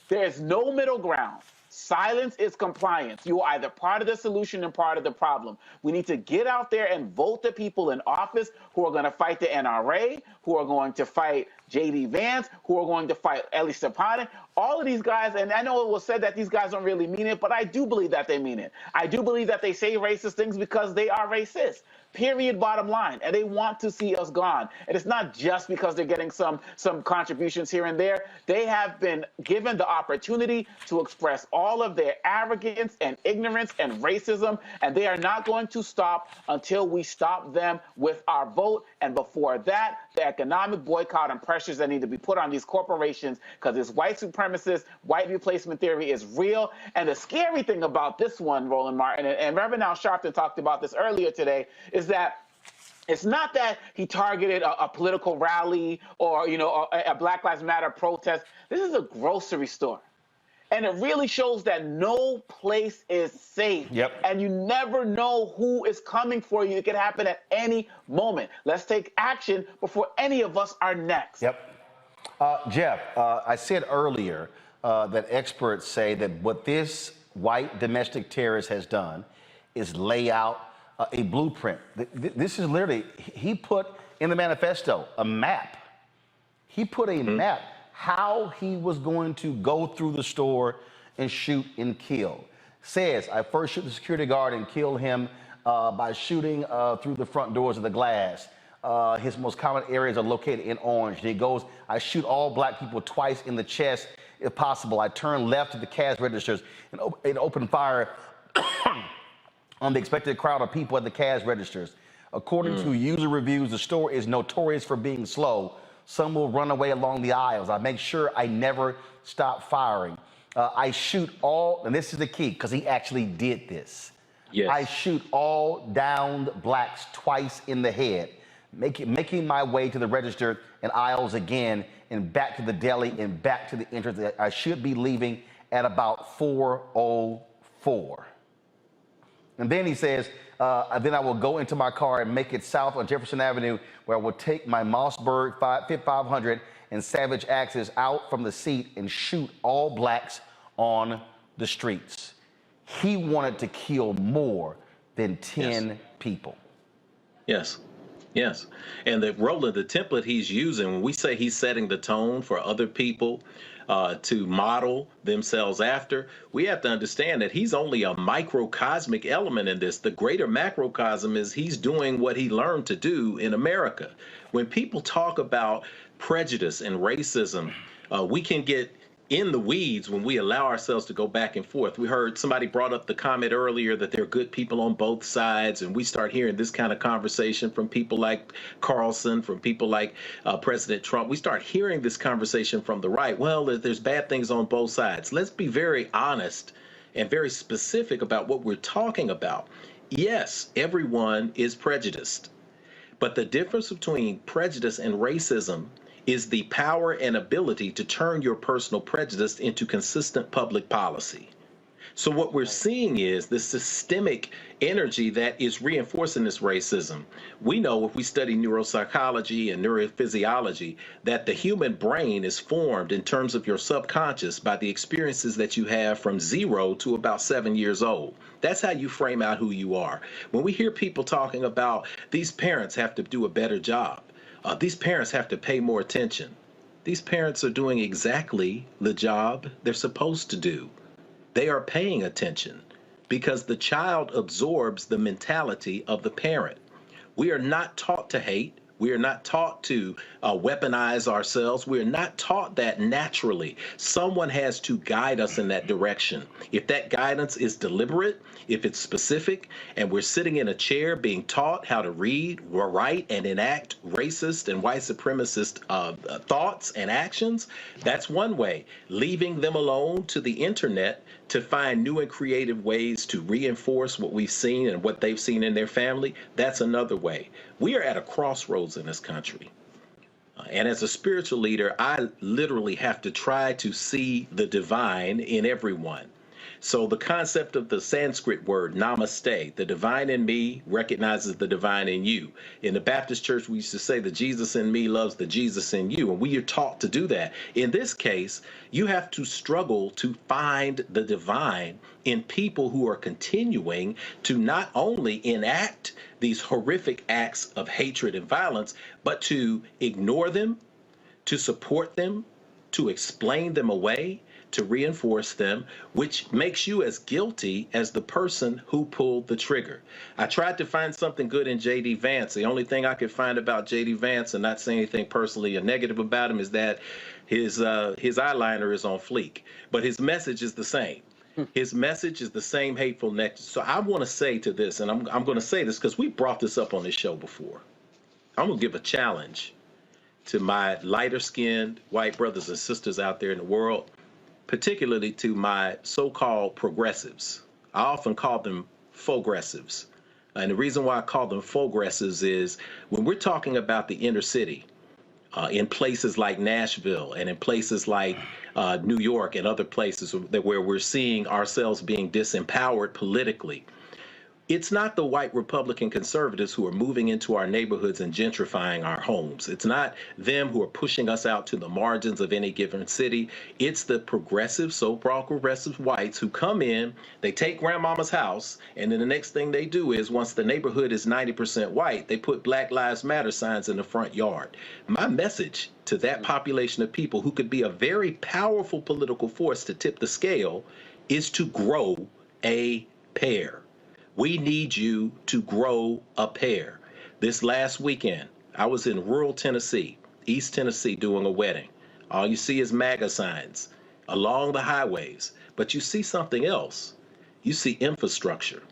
There is no middle ground. Silence is compliance. You are either part of the solution and part of the problem. We need to get out there and vote the people in office who are going to fight the NRA, who are going to fight J.D. Vance, who are going to fight Eli Stepanek. All of these guys, and I know it was said that these guys don't really mean it, but I do believe that they mean it. I do believe that they say racist things because they are racist. Period, bottom line. And they want to see us gone. And it's not just because they're getting some contributions here and there. They have been given the opportunity to express all of their arrogance and ignorance and racism, and they are not going to stop until we stop them with our vote. And before that, the economic boycott and pressures that need to be put on these corporations, because this white supremacist, white replacement theory is real. And the scary thing about this one, Roland Martin, and Reverend Al Sharpton talked about this earlier today, is that it's not that he targeted a political rally or, a Black Lives Matter protest. This is a grocery store. And it really shows that no place is safe. Yep. And you never know who is coming for you. It could happen at any moment. Let's take action before any of us are next. Yep. Jeff, I said earlier that experts say that what this white domestic terrorist has done is lay out a blueprint. This is literally, he put in the manifesto a map. He put a map how he was going to go through the store and shoot and kill. Says, I first shoot the security guard and kill him by shooting through the front doors of the glass. His most common areas are located in orange. He goes, I shoot all black people twice in the chest if possible. I turn left to the cash registers and open fire on the expected crowd of people at the cash registers. According to user reviews, the store is notorious for being slow. Some will run away along the aisles. I make sure I never stop firing. I shoot all, and this is the key, because he actually did this. Yes. I shoot all downed blacks twice in the head, making my way to the register and aisles again, and back to the deli and back to the entrance. I should be leaving at about 4:04. And then he says, then I will go into my car and make it south on Jefferson Avenue, where I will take my Mossberg 500 and Savage axes out from the seat and shoot all blacks on the streets. He wanted to kill more than 10 people. Yes. Yes. And Roland, the template he's using, when we say he's setting the tone for other people to model themselves after, we have to understand that he's only a microcosmic element in this. The greater macrocosm is he's doing what he learned to do in America. When people talk about prejudice and racism, we can get in the weeds when we allow ourselves to go back and forth. We heard somebody brought up the comment earlier that there are good people on both sides, and we start hearing this kind of conversation from people like Carlson, from people like President Trump. We start hearing this conversation from the right. Well, there's bad things on both sides. Let's be very honest and very specific about what we're talking about. Yes, everyone is prejudiced, but the difference between prejudice and racism is the power and ability to turn your personal prejudice into consistent public policy. So what we're seeing is the systemic energy that is reinforcing this racism. We know, if we study neuropsychology and neurophysiology, that the human brain is formed in terms of your subconscious by the experiences that you have from 0 to about 7 years old. That's how you frame out who you are. When we hear people talking about these parents have to do a better job, these parents have to pay more attention, these parents are doing exactly the job they're supposed to do. They are paying attention because the child absorbs the mentality of the parent. We are not taught to hate. We are not taught to weaponize ourselves. We are not taught that naturally. Someone has to guide us in that direction. If that guidance is deliberate, if it's specific, and we're sitting in a chair being taught how to read, write, and enact racist and white supremacist thoughts and actions, that's one way. Leaving them alone to the internet to find new and creative ways to reinforce what we've seen and what they've seen in their family, that's another way. We are at a crossroads in this country. And as a spiritual leader, I literally have to try to see the divine in everyone. So the concept of the Sanskrit word namaste, the divine in me recognizes the divine in you. In the Baptist church, we used to say the Jesus in me loves the Jesus in you, and we are taught to do that. In this case, you have to struggle to find the divine in people who are continuing to not only enact these horrific acts of hatred and violence, but to ignore them, to support them, to explain them away, to reinforce them, which makes you as guilty as the person who pulled the trigger. I tried to find something good in J.D. Vance. The only thing I could find about J.D. Vance, and not saying anything personally or negative about him, is that his eyeliner is on fleek, but his message is the same. His message is the same hateful next. So I want to say to this, and I'm going to say this because we brought this up on this show before. I'm going to give a challenge to my lighter-skinned white brothers and sisters out there in the world, particularly to my so-called progressives. I often call them faux-gressives. And the reason why I call them faux-gressives is when we're talking about the inner city, in places like Nashville and in places like New York and other places where we're seeing ourselves being disempowered politically, it's not the white Republican conservatives who are moving into our neighborhoods and gentrifying our homes. It's not them who are pushing us out to the margins of any given city. It's the progressive, so-called progressive whites who come in, they take grandmama's house, and then the next thing they do is, once the neighborhood is 90% white, they put Black Lives Matter signs in the front yard. My message to that population of people who could be a very powerful political force to tip the scale is to grow a pair. We need you to grow a pair. This last weekend, I was in rural Tennessee, East Tennessee, doing a wedding. All you see is MAGA signs along the highways, but you see something else. You see infrastructure.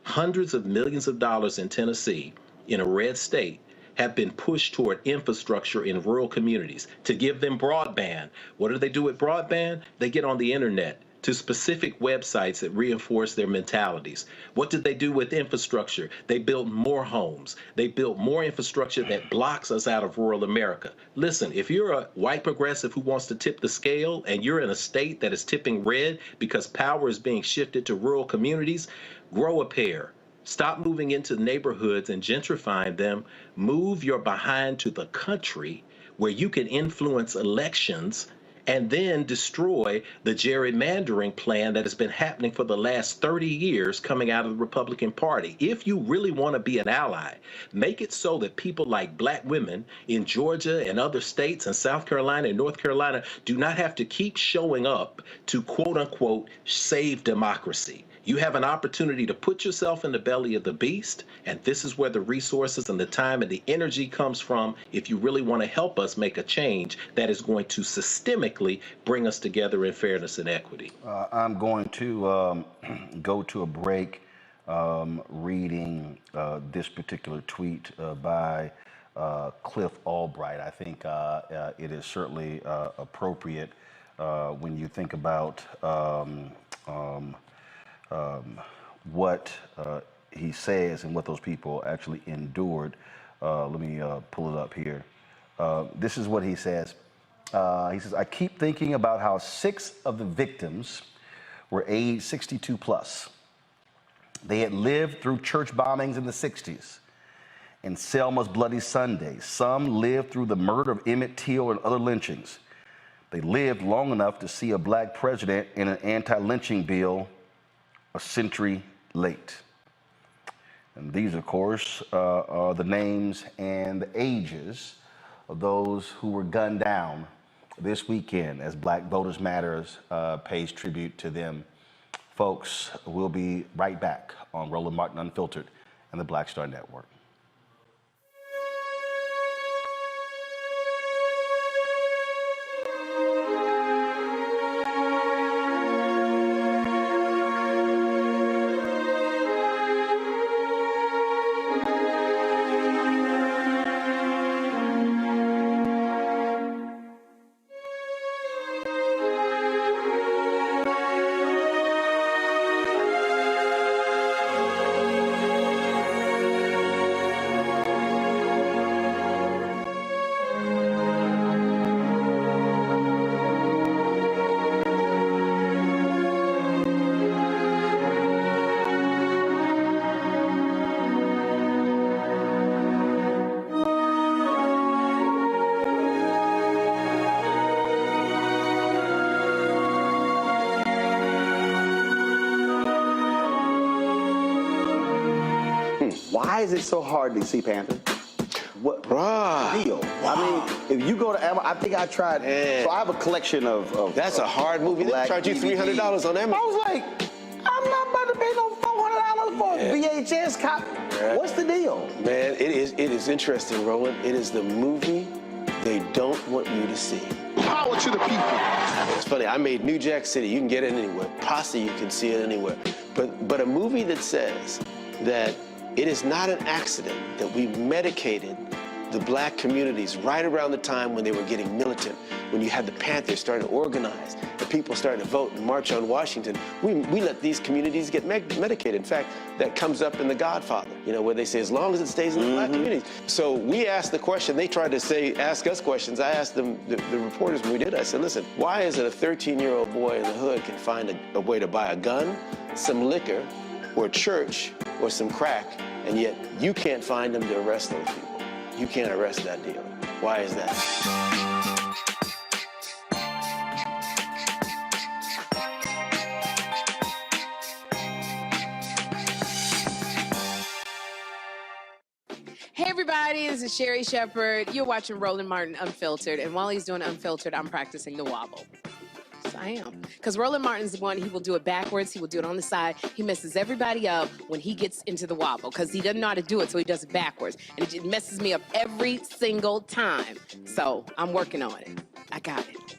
Hundreds of millions of dollars in Tennessee, in a red state, have been pushed toward infrastructure in rural communities to give them broadband. What do they do with broadband? They get on the internet to specific websites that reinforce their mentalities. What did they do with infrastructure? They built more homes. They built more infrastructure that blocks us out of rural America. Listen, if you're a white progressive who wants to tip the scale and you're in a state that is tipping red because power is being shifted to rural communities, grow a pair. Stop moving into neighborhoods and gentrifying them. Move your behind to the country where you can influence elections and then destroy the gerrymandering plan that has been happening for the last 30 years coming out of the Republican Party. If you really want to be an ally, make it so that people like black women in Georgia and other states and South Carolina and North Carolina do not have to keep showing up to quote unquote save democracy. You have an opportunity to put yourself in the belly of the beast, and this is where the resources and the time and the energy comes from if you really want to help us make a change that is going to systemically bring us together in fairness and equity. I'm going to go to a break reading this particular tweet by Cliff Albright. I think it is certainly appropriate when you think about what he says and what those people actually endured. Let me pull it up here. This is what he says. He says, I keep thinking about how 6 of the victims were age 62 plus. They had lived through church bombings in the 60s and Selma's Bloody Sunday. Some lived through the murder of Emmett Till and other lynchings. They lived long enough to see a black president in an anti-lynching bill a century late. And these, of course, are the names and the ages of those who were gunned down this weekend as Black Voters Matters pays tribute to them. Folks, we'll be right back on Roland Martin Unfiltered and the Black Star Network. Why is it so hard to see Panther? What deal? I mean, if you go to Amazon, I think I tried. So I have a collection of that's a hard movie. They charge you $300 on Amazon. I was like, I'm not about to pay no $400 for a VHS copy. Right. What's the deal? Man, it is interesting, Roland. It is the movie they don't want you to see. Power to the people. It's funny. I made New Jack City. You can get it anywhere. Posse, you can see it anywhere. But a movie that says that it is not an accident that we medicated the black communities right around the time when they were getting militant, when you had the Panthers starting to organize, the people starting to vote and march on Washington. We let these communities get medicated. In fact, that comes up in The Godfather, you know, where they say, as long as it stays in the black communities. So we asked the question, they tried to ask us questions. I asked them, the reporters when we did, I said, listen, why is it a 13-year-old boy in the hood can find a way to buy a gun, some liquor, or a church, or some crack, and yet you can't find them to arrest those people? You can't arrest that dealer. Why is that? Hey everybody, this is Sherry Shepherd. You're watching Roland Martin Unfiltered, and while he's doing Unfiltered, I'm practicing the wobble. So I I am. Because Roland Martin's the one, he will do it backwards. He will do it on the side. He messes everybody up when he gets into the wobble because he doesn't know how to do it, so he does it backwards. And it messes me up every single time. So I'm working on it. I got it.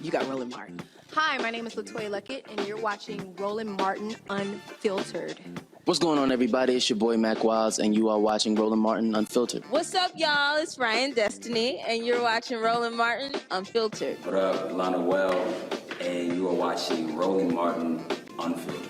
You got Roland Martin. Hi, my name is LaToya Luckett, and you're watching Roland Martin Unfiltered. What's going on, everybody? It's your boy Mac Wiles, and you are watching Roland Martin Unfiltered. What's up, y'all? It's Ryan Destiny, and you're watching Roland Martin Unfiltered. What up, Lana Well, and you are watching Roland Martin Unfiltered.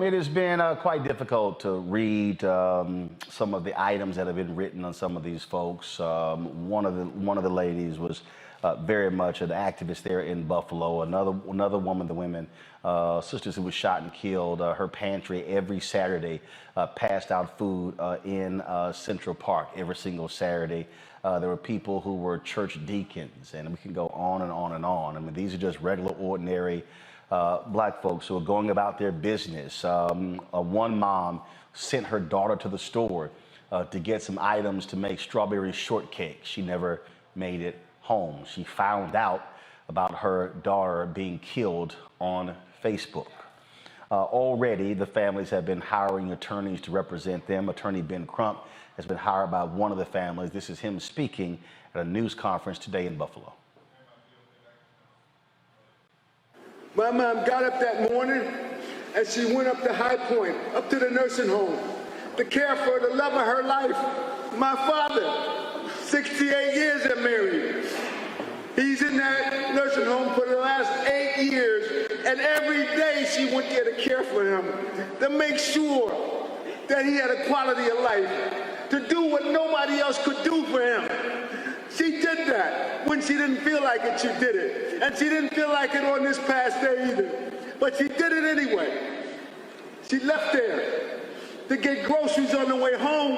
It has been quite difficult to read some of the items that have been written on some of these folks. One of the ladies was very much an activist there in Buffalo. Another woman, the women, sisters who was shot and killed. Her pantry every Saturday passed out food in Central Park every single Saturday. There were people who were church deacons, and we can go on and on and on. I mean, these are just regular, ordinary black folks who are going about their business. One mom sent her daughter to the store to get some items to make strawberry shortcake. She never made it home. She found out about her daughter being killed on Facebook. Already, the families have been hiring attorneys to represent them. Attorney Ben Crump has been hired by one of the families. This is him speaking at a news conference today in Buffalo. My mom got up that morning and she went up to High Point, up to the nursing home, to care for the love of her life. My father, 68 years they're married. He's in that nursing home for the last 8 years, and every day she went there to care for him, to make sure that he had a quality of life, to do what nobody else could do for him. She did that. When she didn't feel like it, she did it. And she didn't feel like it on this past day either. But she did it anyway. She left there to get groceries on the way home.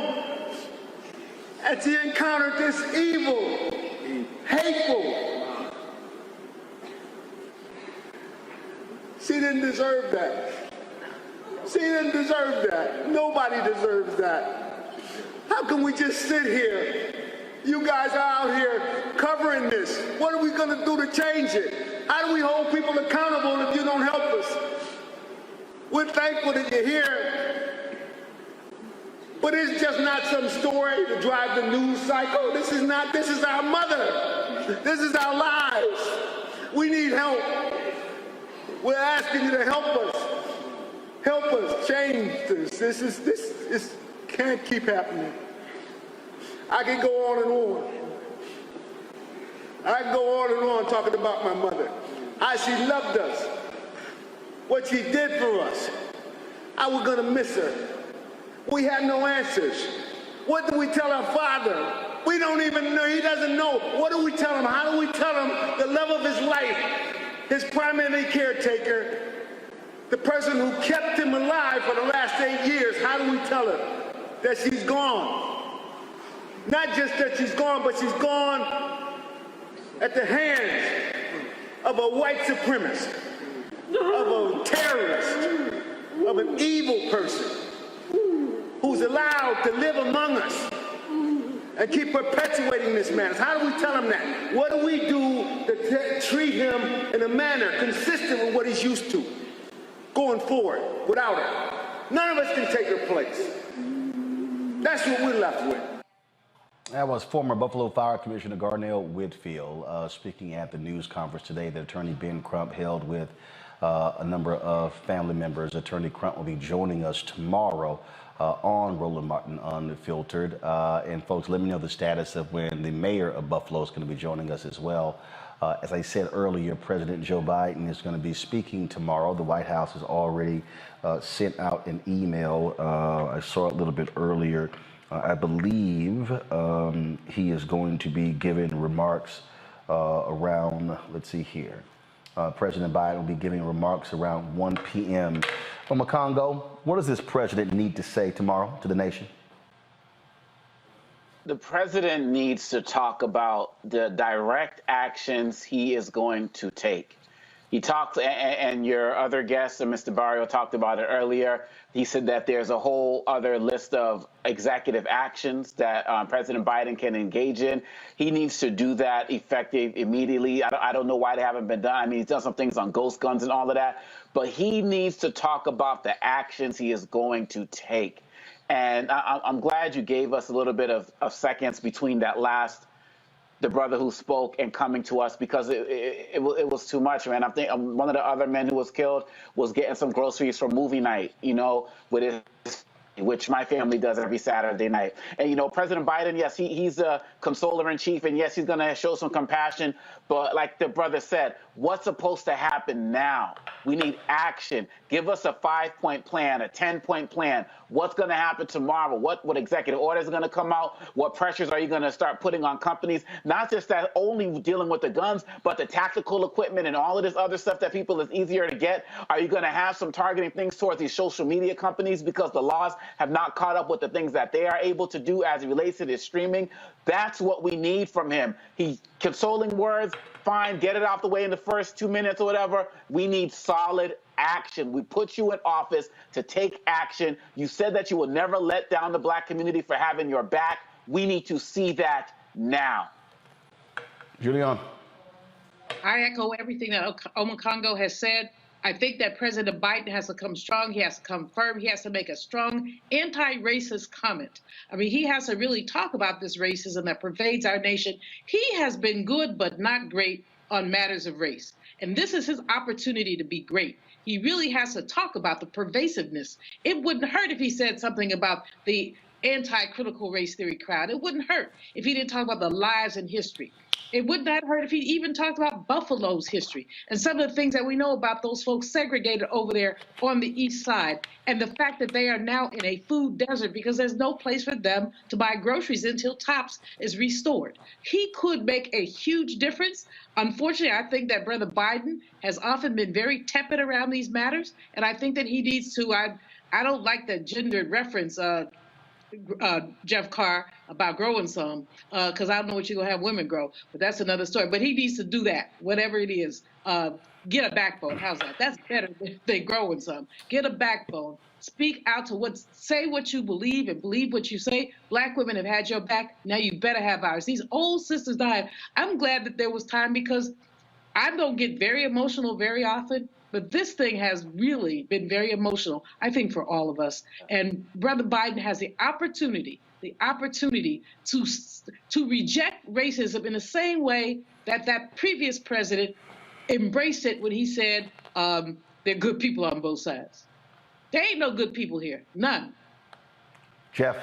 And she encountered this evil, hateful. She didn't deserve that. She didn't deserve that. Nobody deserves that. How can we just sit here? You guys are out here covering this. What are we going to do to change it? How do we hold people accountable if you don't help us? We're thankful that you're here. But it's just not some story to drive the news cycle. This is our mother. This is our lives. We need help. We're asking you to help us. Help us change this. This can't keep happening. I can go on and on. I can go on and on talking about my mother. How she loved us. What she did for us. How we're gonna miss her. We have no answers. What do we tell our father? We don't even know, he doesn't know. What do we tell him? How do we tell him the love of his life, his primary caretaker, the person who kept him alive for the last 8 years? How do we tell her that she's gone? Not just that she's gone, but she's gone at the hands of a white supremacist, of a terrorist, of an evil person who's allowed to live among us and keep perpetuating this madness. How do we tell him that? What do we do to treat him in a manner consistent with what he's used to going forward without her? None of us can take her place. That's what we're left with. That was former Buffalo Fire Commissioner Garnell Whitfield speaking at the news conference today that Attorney Ben Crump held with a number of family members. Attorney Crump will be joining us tomorrow on Roland Martin Unfiltered. And folks, let me know the status of when the mayor of Buffalo is going to be joining us as well. As I said earlier, President Joe Biden is going to be speaking tomorrow. The White House has already sent out an email. I saw it a little bit earlier. I believe he is going to be giving remarks around, let's see here. President Biden will be giving remarks around 1 p.m. Omakongo, what does this president need to say tomorrow to the nation? The president needs to talk about the direct actions he is going to take. He talked, and your other guest, Mr. Barrio, talked about it earlier. He said that there's a whole other list of executive actions that President Biden can engage in. He needs to do that effective immediately. I don't know why they haven't been done. I mean, he's done some things on ghost guns and all of that, but he needs to talk about the actions he is going to take. And I'm glad you gave us a little bit of seconds between that last, the brother who spoke and coming to us, because it was too much, man. I think one of the other men who was killed was getting some groceries from movie night, you know, with his, which my family does every Saturday night. And, you know, President Biden, yes, he's a consoler in chief, and yes, he's going to show some compassion. But like the brother said, what's supposed to happen now? We need action. Give us a 5-point plan, a 10-point plan. What's going to happen tomorrow? What executive orders are going to come out? What pressures are you going to start putting on companies? Not just that only dealing with the guns, but the tactical equipment and all of this other stuff that people is easier to get. Are you going to have some targeting things towards these social media companies because the laws have not caught up with the things that they are able to do as it relates to this streaming? That's what we need from him. He's consoling words. Fine, get it off the way in the first 2 minutes or whatever. We need solid action. We put you in office to take action. You said that you will never let down the black community for having your back. We need to see that now. Julian. I echo everything that Omakongo has said. I think that President Biden has to come strong. He has to come firm. He has to make a strong anti-racist comment. I mean, he has to really talk about this racism that pervades our nation. He has been good but not great on matters of race. And this is his opportunity to be great. He really has to talk about the pervasiveness. It wouldn't hurt if he said something about the anti-critical race theory crowd. It wouldn't hurt if he didn't talk about the lives and history. It would not hurt if he even talked about Buffalo's history and some of the things that we know about those folks segregated over there on the east side, and the fact that they are now in a food desert because there's no place for them to buy groceries until Tops is restored. He could make a huge difference. Unfortunately, I think that Brother Biden has often been very tepid around these matters, and I think that he needs to, I don't like the gendered reference, Jeff Carr, about growing some, because I don't know what you're going to have women grow, but that's another story. But he needs to do that, whatever it is. Get a backbone. How's that? That's better than growing some. Get a backbone. Speak out to say what you believe and believe what you say. Black women have had your back. Now you better have ours. These old sisters died. I'm glad that there was time, because I don't get very emotional very often, but this thing has really been very emotional, I think, for all of us. And Brother Biden has the opportunity to reject racism in the same way that that previous president embraced it when he said there are good people on both sides. There ain't no good people here, none. Jeff.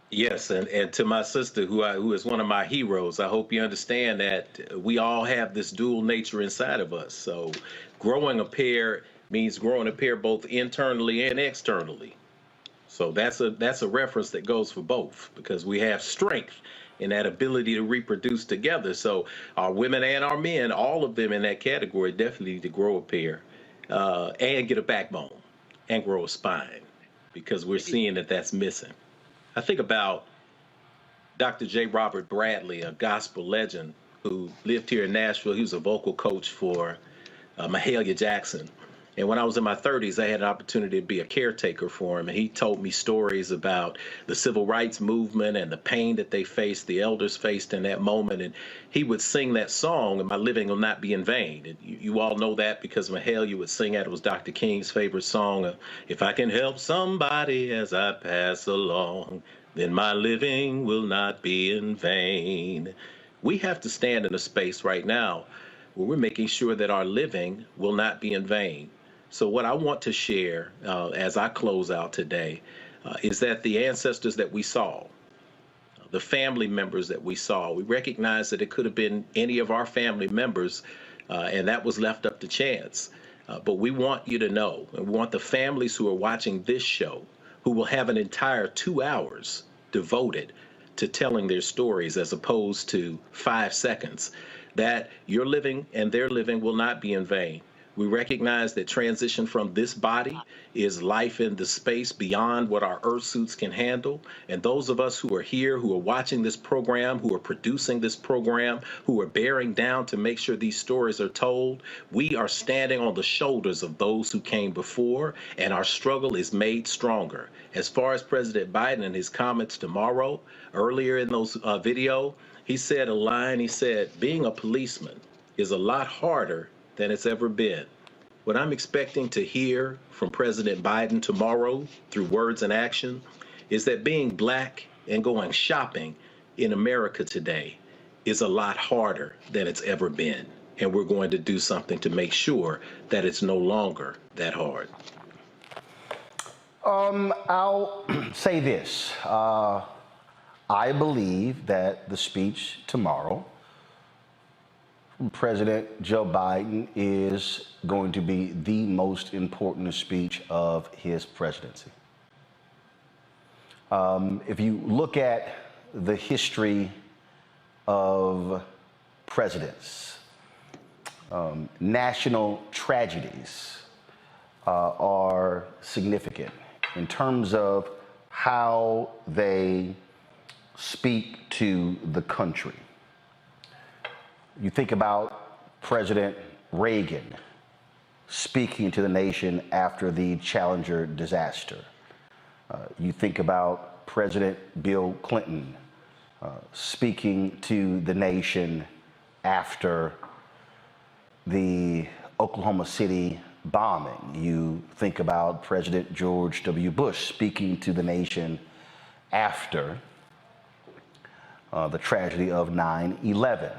Yes, and to my sister, who is one of my heroes, I hope you understand that we all have this dual nature inside of us. So growing a pair means growing a pair both internally and externally. So that's a reference that goes for both, because we have strength in that ability to reproduce together. So our women and our men, all of them in that category, definitely need to grow a pair and get a backbone and grow a spine, because we're seeing that that's missing. I think about Dr. J. Robert Bradley, a gospel legend who lived here in Nashville. He was a vocal coach for Mahalia Jackson. And when I was in my 30s, I had an opportunity to be a caretaker for him. And he told me stories about the civil rights movement and the pain that they faced, the elders faced in that moment. And he would sing that song, "And My Living Will Not Be in Vain." And you all know that because Mahalia would sing it. It was Dr. King's favorite song, "If I Can Help Somebody As I Pass Along, then my living will not be in vain. We have to stand in a space right now where we're making sure that our living will not be in vain. So what I want to share as I close out today is that the ancestors that we saw, the family members that we saw, we recognize that it could have been any of our family members, and that was left up to chance. But we want you to know, and we want the families who are watching this show, who will have an entire 2 hours devoted to telling their stories as opposed to 5 seconds, that your living and their living will not be in vain. We recognize that transition from this body is life in the space beyond what our earth suits can handle. And those of us who are here, who are watching this program, who are producing this program, who are bearing down to make sure these stories are told, we are standing on the shoulders of those who came before, and our struggle is made stronger. As far as President Biden and his comments tomorrow, earlier in those video, he said a line, he said, being a policeman is a lot harder than it's ever been. What I'm expecting to hear from President Biden tomorrow through words and action is that being black and going shopping in America today is a lot harder than it's ever been. And we're going to do something to make sure that it's no longer that hard. I'll say this. I believe that the speech tomorrow President Joe Biden is going to be the most important speech of his presidency. If you look at the history of presidents, national tragedies are significant in terms of how they speak to the country. You think about President Reagan speaking to the nation after the Challenger disaster. You think about President Bill Clinton speaking to the nation after the Oklahoma City bombing. You think about President George W. Bush speaking to the nation after the tragedy of 9/11.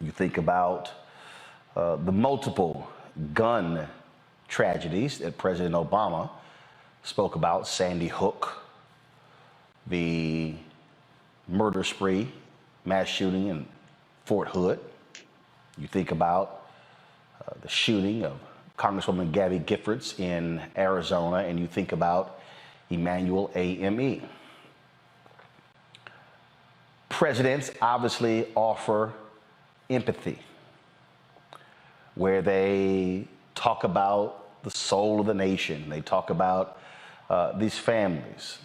You think about the multiple gun tragedies that President Obama spoke about, Sandy Hook, the murder spree, mass shooting in Fort Hood. You think about the shooting of Congresswoman Gabby Giffords in Arizona, and you think about Emmanuel AME. Presidents obviously offer empathy, where they talk about the soul of the nation. They talk about these families.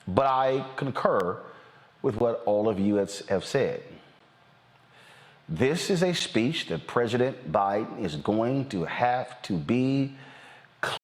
But I concur with what all of you have said. This is a speech that President Biden is going to have to be